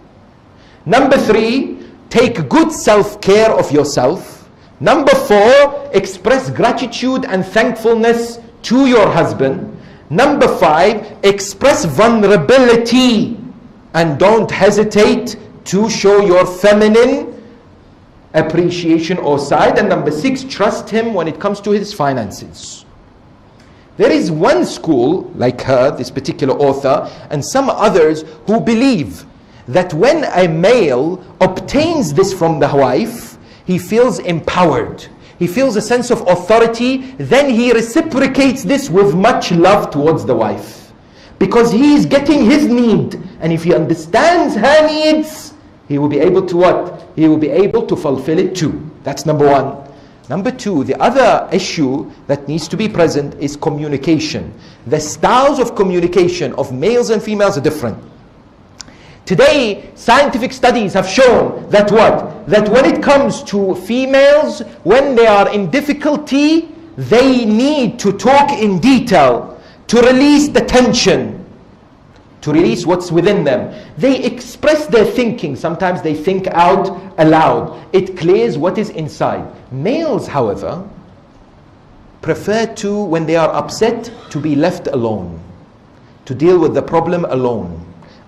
Number 3, take good self-care of yourself. Number 4, express gratitude and thankfulness to your husband. Number 5, express vulnerability and don't hesitate to show your feminine appreciation or side. And number 6, trust him when it comes to his finances. There is one school, like her, this particular author, and some others who believe that when a male obtains this from the wife, he feels empowered. He feels a sense of authority. Then he reciprocates this with much love towards the wife. Because he is getting his need. And if he understands her needs, he will be able to what? He will be able to fulfill it too. That's number 1. Number 2, the other issue that needs to be present is communication. The styles of communication of males and females are different. Today, scientific studies have shown that what? That when it comes to females, when they are in difficulty, they need to talk in detail, to release the tension, to release what's within them. They express their thinking. Sometimes they think out aloud. It clears what is inside. Males, however, prefer to, when they are upset, to be left alone, to deal with the problem alone.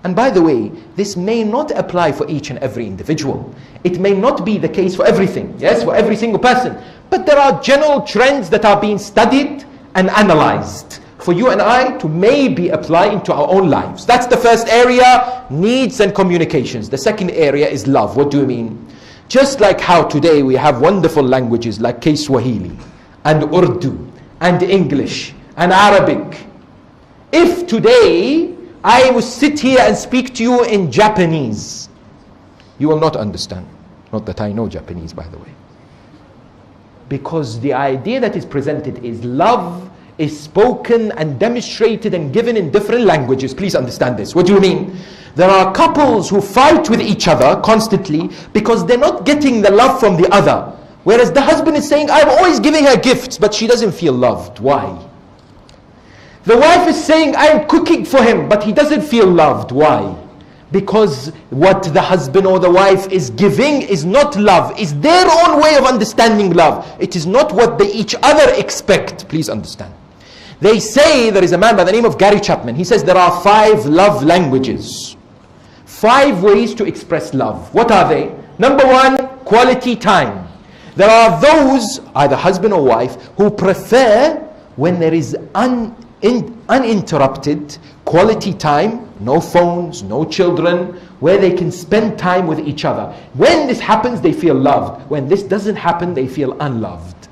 And by the way, this may not apply for each and every individual. It may not be the case for everything, yes, for every single person. But there are general trends that are being studied and analyzed for you and I to maybe apply into our own lives. That's the first area, needs and communications. The second area is love. What do you mean? Just like how today we have wonderful languages like Swahili and Urdu and English and Arabic. If today I will sit here and speak to you in Japanese, you will not understand. Not that I know Japanese, by the way. Because the idea that is presented is love is spoken and demonstrated and given in different languages. Please understand this. What do you mean? There are couples who fight with each other constantly because they're not getting the love from the other. Whereas the husband is saying, I'm always giving her gifts, but she doesn't feel loved. Why? The wife is saying, I'm cooking for him, but he doesn't feel loved. Why? Because what the husband or the wife is giving is not love, is their own way of understanding love. It is not what they each other expect. Please understand. They say, there is a man by the name of Gary Chapman. He says there are 5 love languages. 5 ways to express love. What are they? Number 1, quality time. There are those, either husband or wife, who prefer when there is uninterrupted quality time, no phones, no children, where they can spend time with each other. When this happens, they feel loved. When this doesn't happen, they feel unloved.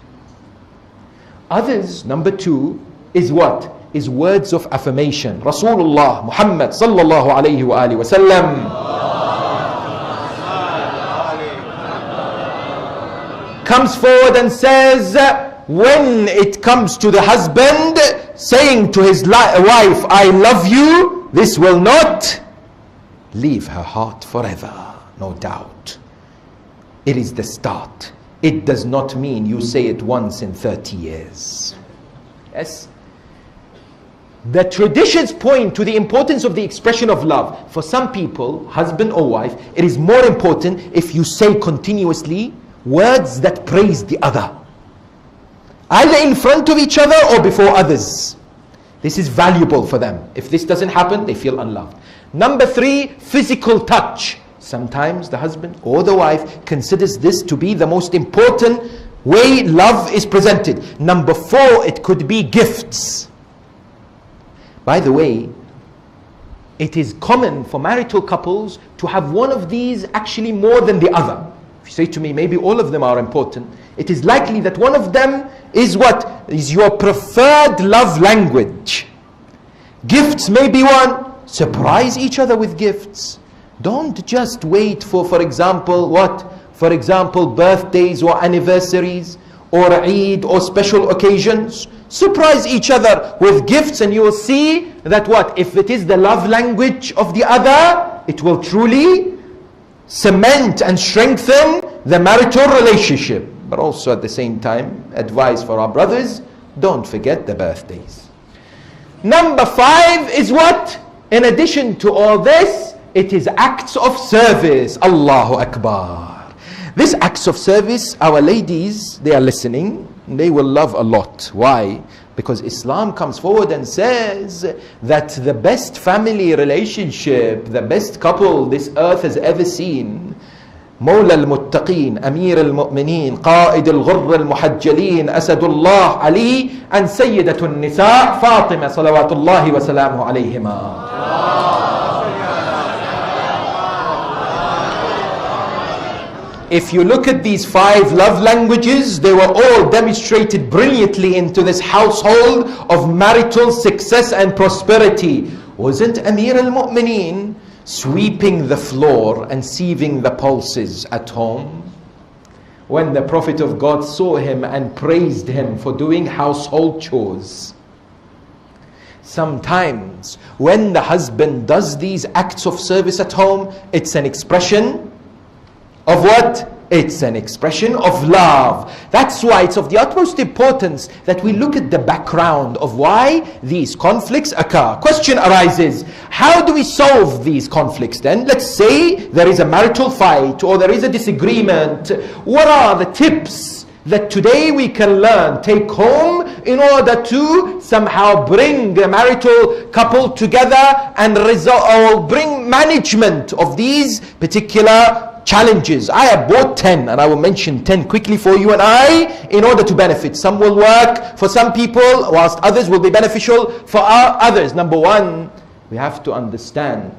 Others, number 2, is what? Is words of affirmation. Rasulullah Muhammad sallallahu alayhi wa alihi wa sallam comes forward and says, when it comes to the husband saying to his wife, I love you, this will not leave her heart forever, no doubt. It is the start. It does not mean you say it once in 30 years. Yes? The traditions point to the importance of the expression of love. For some people, husband or wife, it is more important if you say continuously words that praise the other, either in front of each other or before others. This is valuable for them. If this doesn't happen, they feel unloved. Number 3, physical touch. Sometimes the husband or the wife considers this to be the most important way love is presented. Number 4, it could be gifts. By the way, it is common for marital couples to have one of these actually more than the other. If you say to me, maybe all of them are important, it is likely that one of them is what? Is your preferred love language. Gifts may be one. Surprise each other with gifts. Don't just wait for example, what? For example, birthdays or anniversaries or Eid or special occasions. Surprise each other with gifts and you will see that what? If it is the love language of the other, it will truly cement and strengthen the marital relationship. But also at the same time, advice for our brothers, don't forget the birthdays. Number 5 is what? In addition to all this, it is acts of service. Allahu Akbar. These acts of service, our ladies, they are listening, they will love a lot. Why? Because Islam comes forward and says that the best family relationship, the best couple this earth has ever seen, مولى المتقين أمير المؤمنين قائد الغر المحجلين أسد الله علي أن سيدة النساء فاطمة صلوات الله وسلامه عليهما. If you look at these 5 love languages, they were all demonstrated brilliantly into this household of marital success and prosperity. Wasn't Amir al-Mu'mineen sweeping the floor and sieving the pulses at home? When the Prophet of God saw him and praised him for doing household chores. Sometimes when the husband does these acts of service at home, it's an expression of what? It's an expression of love. That's why it's of the utmost importance that we look at the background of why these conflicts occur. Question arises, how do we solve these conflicts then? Let's say there is a marital fight or there is a disagreement. What are the tips that today we can learn, take home in order to somehow bring the marital couple together and resolve or bring management of these particular challenges? I have brought 10 and I will mention 10 quickly for you and I in order to benefit. Some will work for some people whilst others will be beneficial for others. Number 1, we have to understand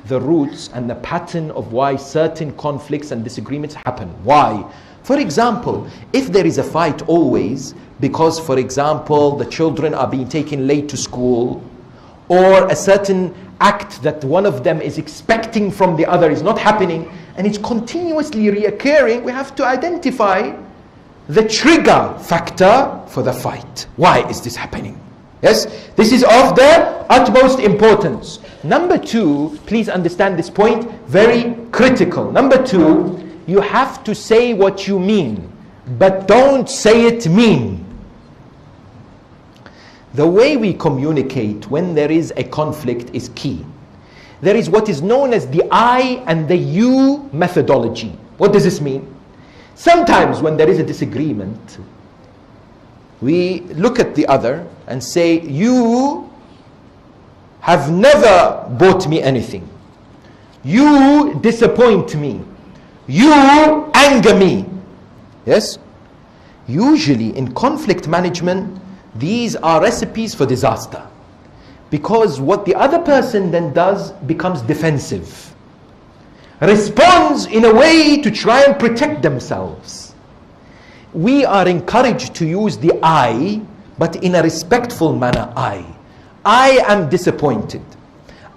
the roots and the pattern of why certain conflicts and disagreements happen. Why? For example, if there is a fight always because, for example, the children are being taken late to school, or a certain act that one of them is expecting from the other is not happening, and it's continuously reoccurring, we have to identify the trigger factor for the fight. Why is this happening? Yes, this is of the utmost importance. Number two, please understand this point, very critical. Number two, you have to say what you mean, but don't say it mean. The way we communicate when there is a conflict is key. There is what is known as the I and the you methodology. What does this mean? Sometimes when there is a disagreement, we look at the other and say, you have never bought me anything. You disappoint me. You anger me. Yes? Usually in conflict management, these are recipes for disaster. Because what the other person then does becomes defensive. Responds in a way to try and protect themselves. We are encouraged to use the I, but in a respectful manner. I am disappointed.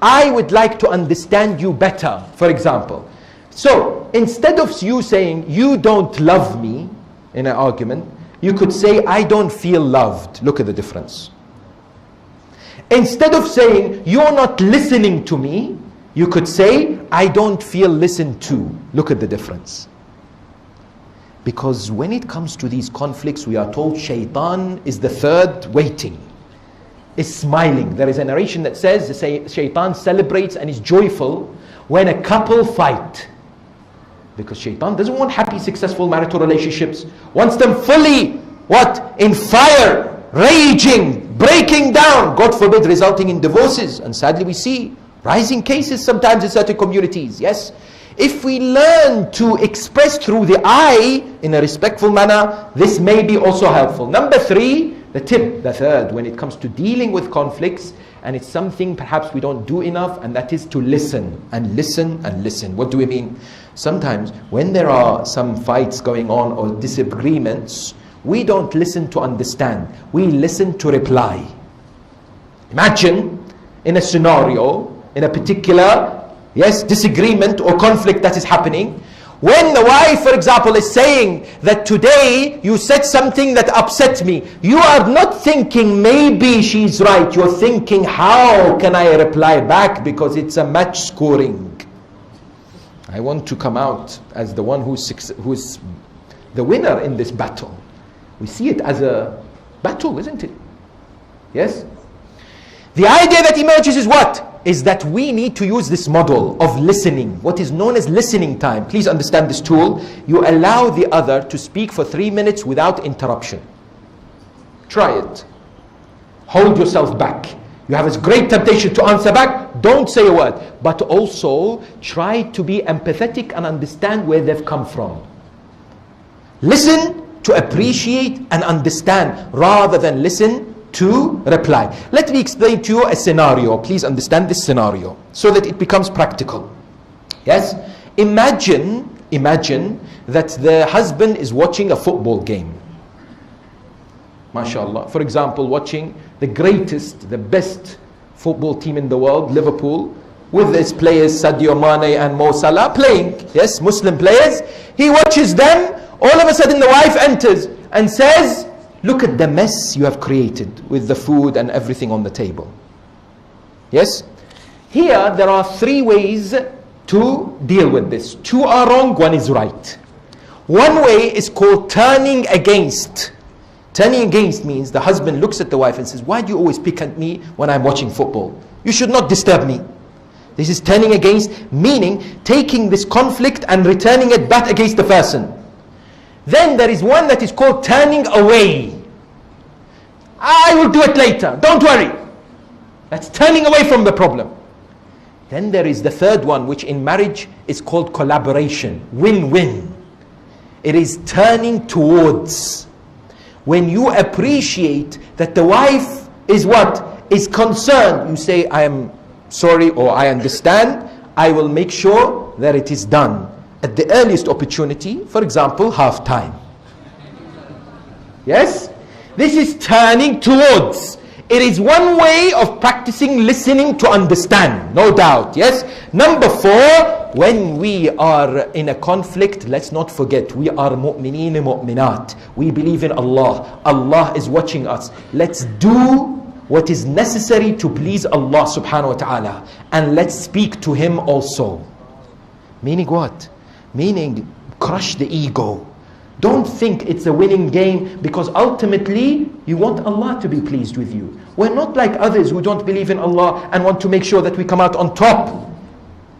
I would like to understand you better, for example. So, instead of you saying, you don't love me, in an argument, you could say, I don't feel loved. Look at the difference. Instead of saying, you're not listening to me, you could say, I don't feel listened to. Look at the difference. Because when it comes to these conflicts, we are told shaitan is the third waiting, is smiling. There is a narration that says shaitan celebrates and is joyful when a couple fight. Because shaitan doesn't want happy, successful marital relationships. Wants them fully, what? In fire, raging, breaking down. God forbid, resulting in divorces. And sadly we see rising cases sometimes in certain communities. Yes? If we learn to express through the I in a respectful manner, this may be also helpful. Number three, the tip, the third, when it comes to dealing with conflicts, and it's something perhaps we don't do enough, and that is to listen and listen and listen. What do we mean? Sometimes when there are some fights going on or disagreements, we don't listen to understand. We listen to reply. Imagine in a scenario, in a particular disagreement or conflict that is happening, when the wife, for example, is saying that today you said something that upset me, you are not thinking maybe she's right. You're thinking, how can I reply back, because it's a match scoring. I want to come out as the one who's the winner in this battle. We see it as a battle, isn't it? Yes? The idea that emerges is what? Is that we need to use this model of listening, what is known as listening time. Please understand this tool. You allow the other to speak for 3 minutes without interruption. Try it. Hold yourself back. You have a great temptation to answer back. Don't say a word. But also try to be empathetic and understand where they've come from. Listen to appreciate and understand rather than listen to reply. Let me explain to you a scenario. Please understand this scenario so that it becomes practical. Yes? Imagine that the husband is watching a football game. MashaAllah. For example, watching the greatest, the best football team in the world, Liverpool, with its players Sadio Mane and Mo Salah playing. Yes, Muslim players. He watches them. All of a sudden the wife enters and says, look at the mess you have created with the food and everything on the table. Yes? Here there are 3 ways to deal with this. 2 are wrong, 1 is right. One way is called turning against. Turning against means the husband looks at the wife and says, why do you always pick at me when I'm watching football? You should not disturb me. This is turning against, meaning taking this conflict and returning it back against the person. Then there is one that is called turning away. I will do it later, don't worry. That's turning away from the problem. Then there is the third one, which in marriage is called collaboration, win-win. It is turning towards. When you appreciate that the wife is what? Is concerned. You say, I am sorry, or I understand. I will make sure that it is done at the earliest opportunity, for example, half time. Yes? This is turning towards. It is one way of practicing listening to understand, no doubt. Yes? Number 4, when we are in a conflict, let's not forget, we are mu'mineen mu'minat. We believe in Allah. Allah is watching us. Let's do what is necessary to please Allah subhanahu wa ta'ala, and let's speak to Him also. Meaning what? Meaning crush the ego. Don't think it's a winning game, because ultimately you want Allah to be pleased with you. We're not like others who don't believe in Allah and want to make sure that we come out on top.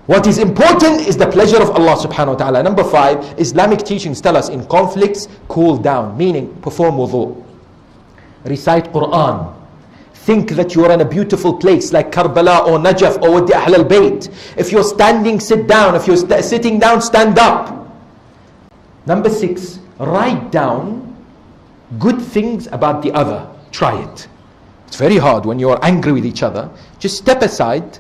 What is important is the pleasure of Allah subhanahu wa ta'ala. Number 5, Islamic teachings tell us in conflicts, cool down. Meaning, perform wudu. Recite Quran. Think that you are in a beautiful place like Karbala or Najaf or with the Ahl al-Bayt. If you're standing, sit down. If you're sitting down, stand up. Number 6, write down good things about the other. Try it. It's very hard when you're angry with each other. Just step aside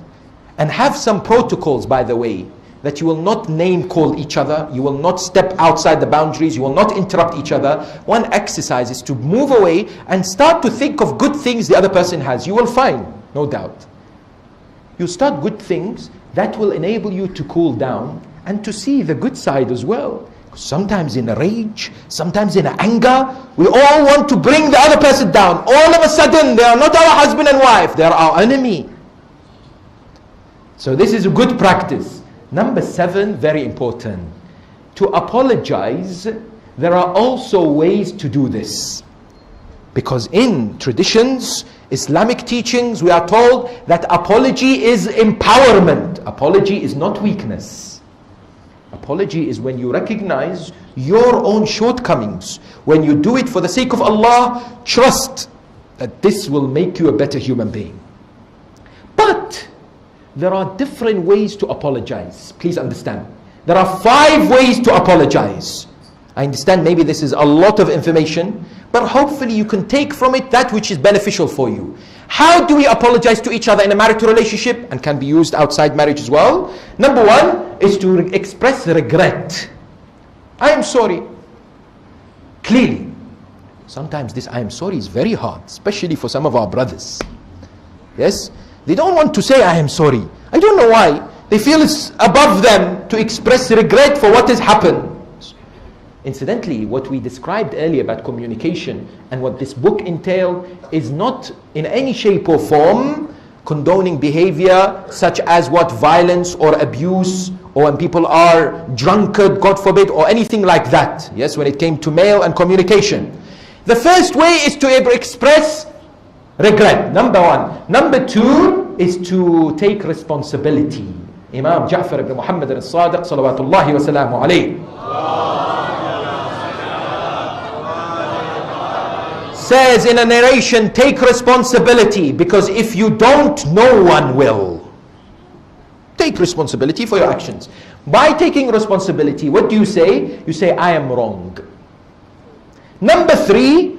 and have some protocols, by the way, that you will not name call each other, you will not step outside the boundaries, you will not interrupt each other. One exercise is to move away and start to think of good things the other person has. You will find, no doubt. You start good things that will enable you to cool down and to see the good side as well. Sometimes in a rage, sometimes in anger, we all want to bring the other person down. All of a sudden, they are not our husband and wife, they are our enemy. So this is a good practice. Number 7, very important. To apologize, there are also ways to do this. Because in traditions, Islamic teachings, we are told that apology is empowerment. Apology is not weakness. Apology is when you recognize your own shortcomings. When you do it for the sake of Allah, trust that this will make you a better human being. But there are different ways to apologize. Please understand. There are 5 ways to apologize. I understand maybe this is a lot of information, but hopefully you can take from it that which is beneficial for you. How do we apologize to each other in a marital relationship, and can be used outside marriage as well? Number 1 is to express regret. I am sorry. Clearly. Sometimes this I am sorry is very hard, especially for some of our brothers. Yes? They don't want to say I am sorry. I don't know why. They feel it's above them to express regret for what has happened. Incidentally, what we described earlier about communication and what this book entails is not in any shape or form condoning behavior such as what violence or abuse, or when people are drunkard, God forbid, or anything like that. Yes, when it came to mail and communication. The first way is to express regret. Number 1. Number 2 is to take responsibility. Imam Ja'far ibn Muhammad al-Sadiq salawatullahi wa salamu alayhi says in a narration, take responsibility, because if you don't, no one will. Take responsibility for your actions. By taking responsibility, what do you say? You say, I am wrong. Number 3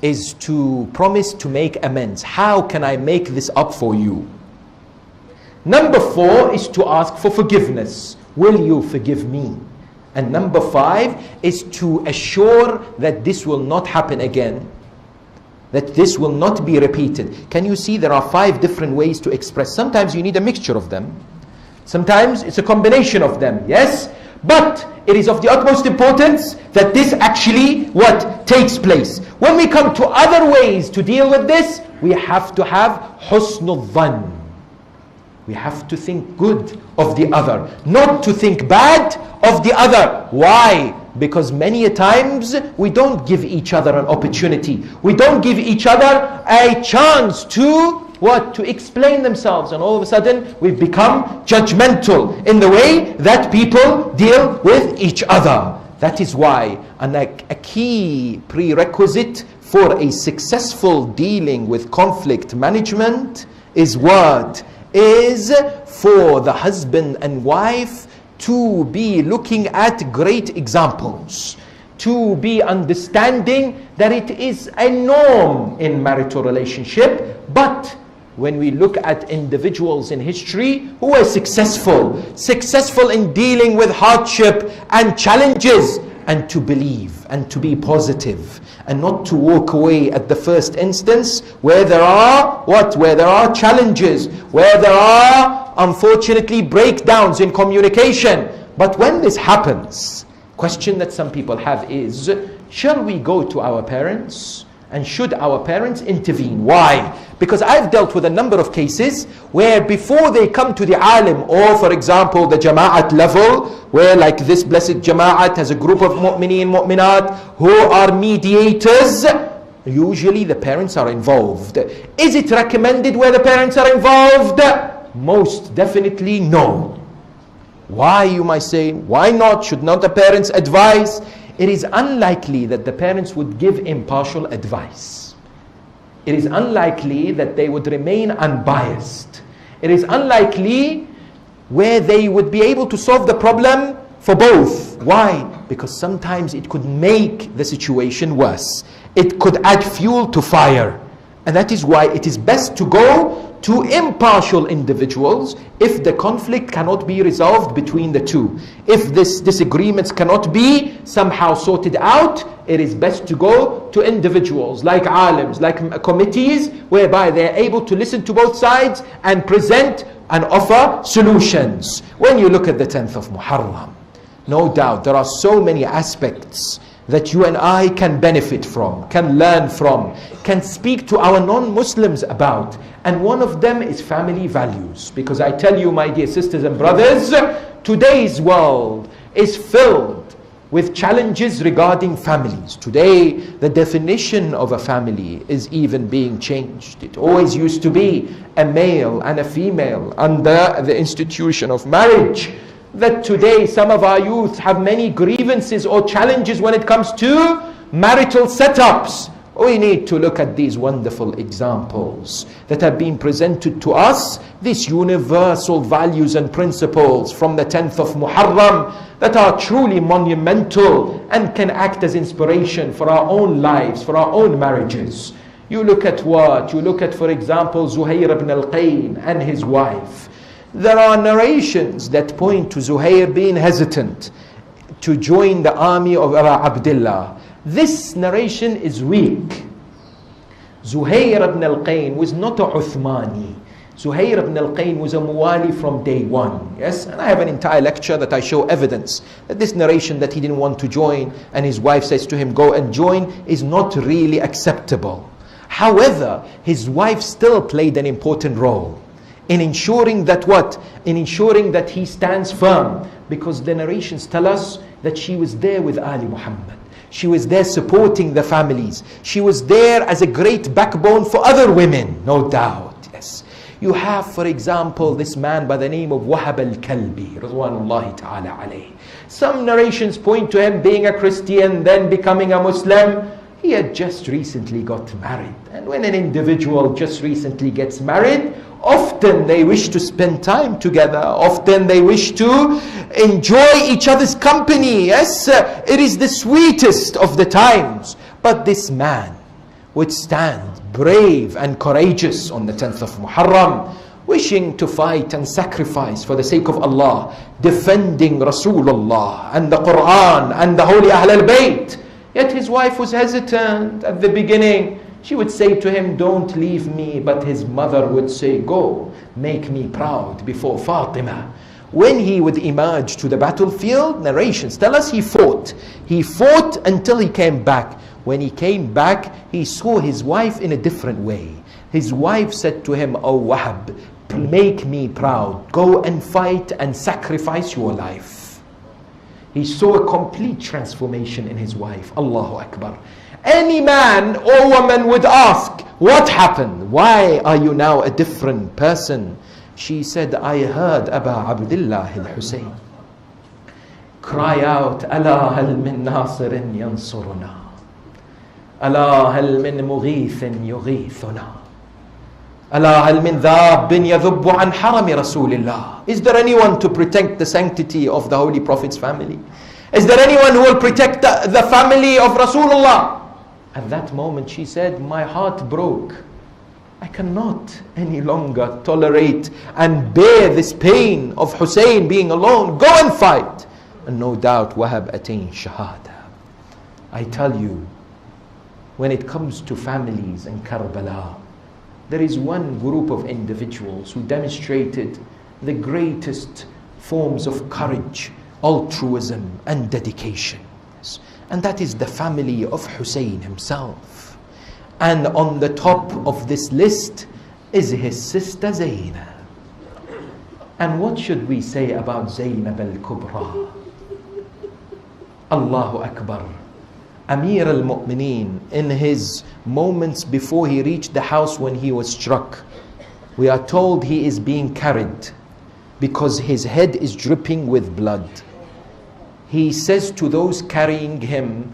is to promise to make amends. How can I make this up for you? Number 4 is to ask for forgiveness. Will you forgive me? And number 5 is to assure that this will not happen again, that this will not be repeated. Can you see there are 5 different ways to express? Sometimes you need a mixture of them. Sometimes it's a combination of them, yes? But it is of the utmost importance that this actually what takes place. When we come to other ways to deal with this, we have to have husnul dhann. We have to think good of the other, not to think bad of the other. Why? Because many a times we don't give each other an opportunity. We don't give each other a chance to what? To explain themselves. And all of a sudden we've become judgmental in the way that people deal with each other. That is why a key prerequisite for a successful dealing with conflict management is what? Is for the husband and wife to be looking at great examples, to be understanding that it is a norm in marital relationship. But when we look at individuals in history who were successful in dealing with hardship and challenges, and to believe and to be positive and not to walk away at the first instance where there are what? Where there are challenges, where there are unfortunately breakdowns in communication. But when this happens, question that some people have is, shall we go to our parents And should our parents intervene? Why? Because I've dealt with a number of cases where before they come to the alim, or for example the jama'at level, where like this blessed jama'at has a group of mu'mineen, mu'minat who are mediators, usually the parents are involved. Is it recommended where the parents are involved? Most definitely no. Why, you might say? Why not? Should not the parents advise? It is unlikely that the parents would give impartial advice. It is unlikely that they would remain unbiased. It is unlikely where they would be able to solve the problem for both. Why? Because sometimes it could make the situation worse. It could add fuel to fire. And that is why it is best to go to impartial individuals if the conflict cannot be resolved between the two. If this disagreements cannot be somehow sorted out, it is best to go to individuals like alims, like committees, whereby they are able to listen to both sides and present and offer solutions. When you look at the 10th of Muharram, no doubt there are so many aspects that you and I can benefit from, can learn from, can speak to our non-Muslims about. And one of them is family values. Because I tell you, my dear sisters and brothers, today's world is filled with challenges regarding families. Today, the definition of a family is even being changed. It always used to be a male and a female under the institution of marriage. That today some of our youth have many grievances or challenges when it comes to marital setups. We need to look at these wonderful examples that have been presented to us, these universal values and principles from the 10th of Muharram that are truly monumental and can act as inspiration for our own lives, for our own marriages. You look at what? You look at, for example, Zuhair ibn al-Qayn and his wife. There are narrations that point to Zuhair being hesitant to join the army of Abu Abdullah. This narration is weak. Zuhair ibn al-Qayn was not a Uthmani. Zuhair ibn al-Qayn was a Muwali from day one. Yes, and I have an entire lecture that I show evidence that this narration that he didn't want to join and his wife says to him, go and join, is not really acceptable. However, his wife still played an important role in ensuring that what? In ensuring that he stands firm. Because the narrations tell us that she was there with Ali Muhammad. She was there supporting the families. She was there as a great backbone for other women, no doubt. Yes. You have, for example, this man by the name of Wahab al-Kalbi, Ridwanullahi ta'ala alayhi. Some narrations point to him being a Christian, then becoming a Muslim. He had just recently got married. And when an individual just recently gets married, often they wish to spend time together. Often they wish to enjoy each other's company. Yes, it is the sweetest of the times. But this man would stand brave and courageous on the 10th of Muharram, wishing to fight and sacrifice for the sake of Allah, defending Rasulullah and the Quran and the holy Ahl al-Bayt. Yet his wife was hesitant at the beginning. She would say to him, don't leave me. But his mother would say, go, make me proud before Fatima. When he would emerge to the battlefield, narrations tell us he fought. He fought until he came back. When he came back, he saw his wife in a different way. His wife said to him, oh Wahab, make me proud. Go and fight and sacrifice your life. He saw a complete transformation in his wife. Allahu Akbar. Any man or woman would ask, what happened? Why are you now a different person? She said, I heard Aba Abdullah al-Husayn cry out, Ala hal min nasirin yansuruna, Ala hal min mughithin yughithuna, Ala hal min dhabbin yadhubbu an harami Rasulillah. Is there anyone to protect the sanctity of the Holy Prophet's family? Is there anyone who will protect the family of Rasulullah? At that moment she said, my heart broke. I cannot any longer tolerate and bear this pain of Hussein being alone. Go and fight. And no doubt Wahab attained Shahada. I tell you, when it comes to families in Karbala, there is one group of individuals who demonstrated the greatest forms of courage, altruism and dedication. And that is the family of Hussein himself. And on the top of this list is his sister Zainab. And what should we say about Zainab al-Kubra? Allahu Akbar. Amir al-Mu'mineen, in his moments before he reached the house when he was struck, we are told he is being carried because his head is dripping with blood. He says to those carrying him,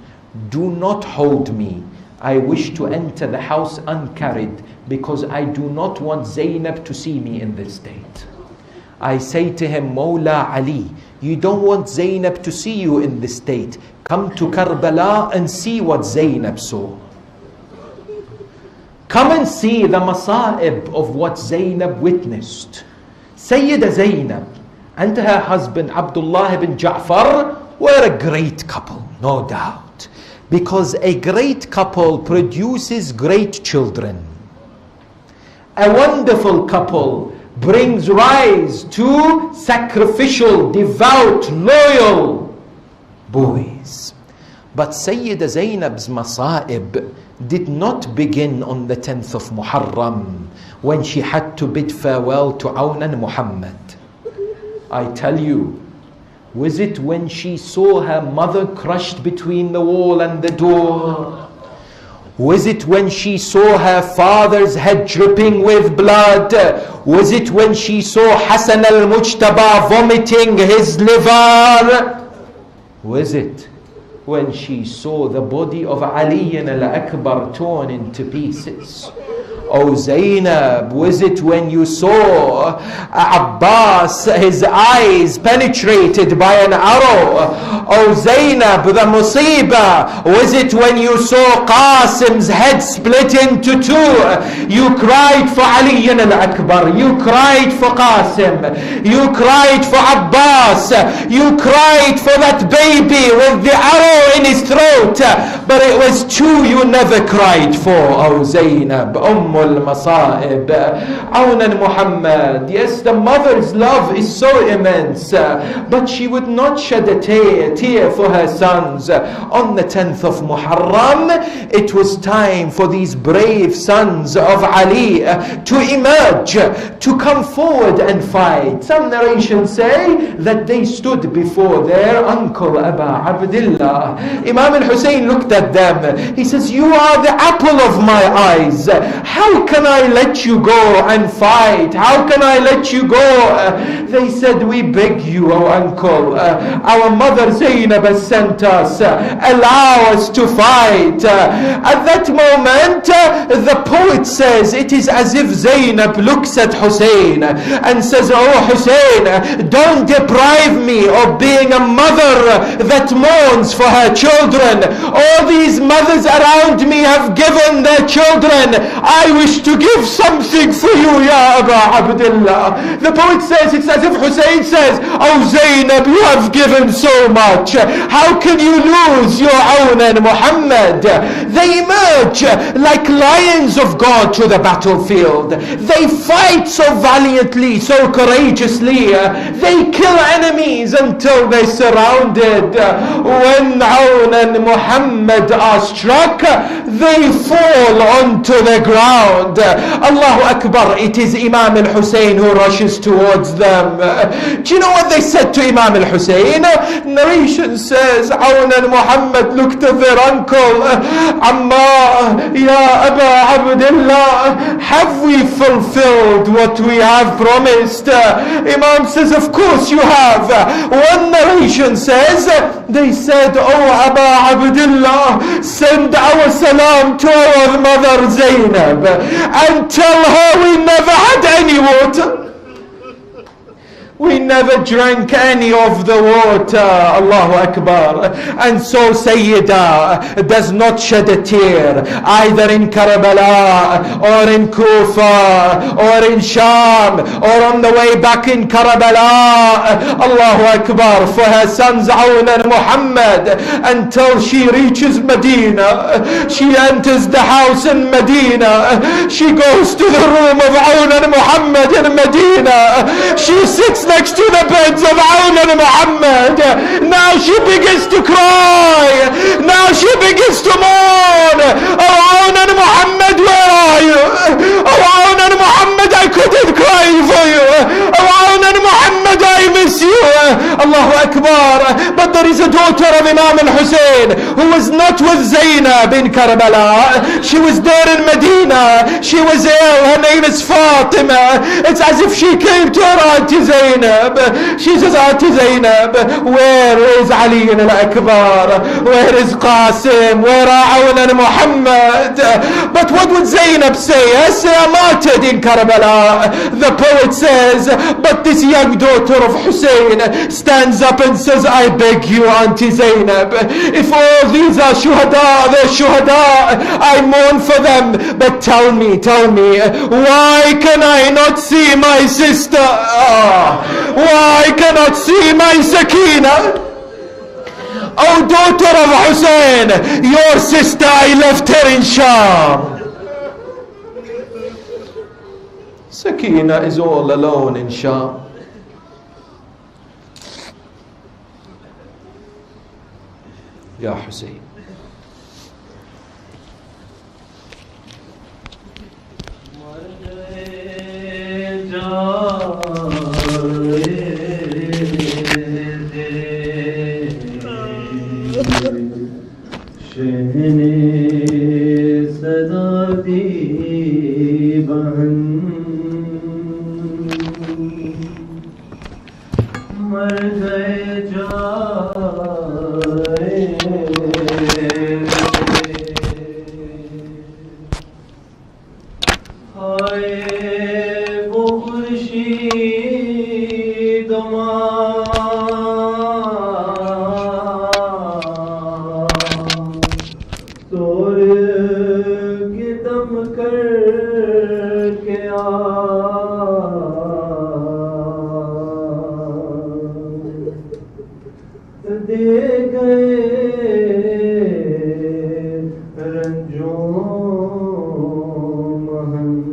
"Do not hold me. I wish to enter the house uncarried because I do not want Zainab to see me in this state." I say to him, "Mawla Ali, you don't want Zainab to see you in this state. Come to Karbala and see what Zainab saw. Come and see the masa'ib of what Zainab witnessed." Sayyida Zainab and her husband Abdullah ibn Ja'far were a great couple, no doubt. Because a great couple produces great children. A wonderful couple brings rise to sacrificial, devout, loyal boys. But Sayyida Zainab's masa'ib did not begin on the 10th of Muharram when she had to bid farewell to Awn and Muhammad. I tell you, was it when she saw her mother crushed between the wall and the door? Was it when she saw her father's head dripping with blood? Was it when she saw Hassan al-Mujtaba vomiting his liver? Was it when she saw the body of Ali al-Akbar torn into pieces? Oh Zainab, was it when you saw Abbas, his eyes penetrated by an arrow? Oh Zainab, the musibah, was it when you saw Qasim's head split into two? You cried for Ali al-Akbar, you cried for Qasim, you cried for Abbas, you cried for that baby with the arrow in his throat, but it was two you never cried for. Oh Zainab, al-Masa'ib, Awn and Muhammad. Yes, the mother's love is so immense, but she would not shed a tear for her sons. On the 10th of Muharram, it was time for these brave sons of Ali to emerge, to come forward and fight. Some narrations say that they stood before their uncle Aba Abdullah. Imam al-Hussein looked at them. He says, "You are the apple of my eyes. How can I let you go and fight? How can I let you go?" They said, "We beg you, O uncle. Our mother Zainab has sent us. Allow us to fight." At that moment, the poet says, it is as if Zainab looks at Hussein and says, "Oh Hussein, don't deprive me of being a mother that mourns for her children. All these mothers around me have given their children. I wish to give something for you, Ya Aba Abdullah." The poet says, it's as if Hussein says, "Oh Zainab, you have given so much. How can you lose your Awn and Muhammad?" They emerge like lions of God to the battlefield. They fight so valiantly, so courageously. They kill enemies until they're surrounded. When Awn and Muhammad are struck, they fall onto the ground. Allahu Akbar, it is Imam al-Hussein who rushes towards them. Do you know what they said to Imam al-Hussein? Narration says, Awn and Muhammad looked at their uncle. "Amma, Ya Aba Abdullah, have we fulfilled what we have promised?" Imam says, "Of course you have." One narration says, they said, "Oh Aba Abdullah, send our salam to our mother Zainab and tell her we never had any water. We never drank any of the water." Allahu Akbar. And so Sayyida does not shed a tear, either in Karbala or in Kufa or in Sham or on the way back in Karbala. Allahu Akbar, for her sons Awn and Muhammad, until she reaches Medina. She enters the house in Medina. She goes to the room of Awn and Muhammad in Medina. She sits next to the beds of Awn and Muhammad. Now she begins to cry. Now she begins to mourn. Oh, Awn and Muhammad, Akbar. But there is a daughter of Imam al-Hussein who was not with Zainab in Karbala. She was there in Medina. She was ill. Her name is Fatima. It's as if she came to her Auntie Zainab. She says, Auntie Zainab, where is Ali al-Akbar? Where is Qasim? Where are Awan and Muhammad? But what would Zainab say? Yes, they are martyred in Karbala. The poet says, but this young daughter of Hussein stands up and says, I beg you, Auntie Zainab, if all these are shuhada, they're shuhada, I mourn for them. But tell me, why can I not see my sister? Why cannot see my Sakina? Oh, daughter of Hussein, your sister, I left her in Sham. Sakina is all alone in Sham. Ya Hussein. दे गए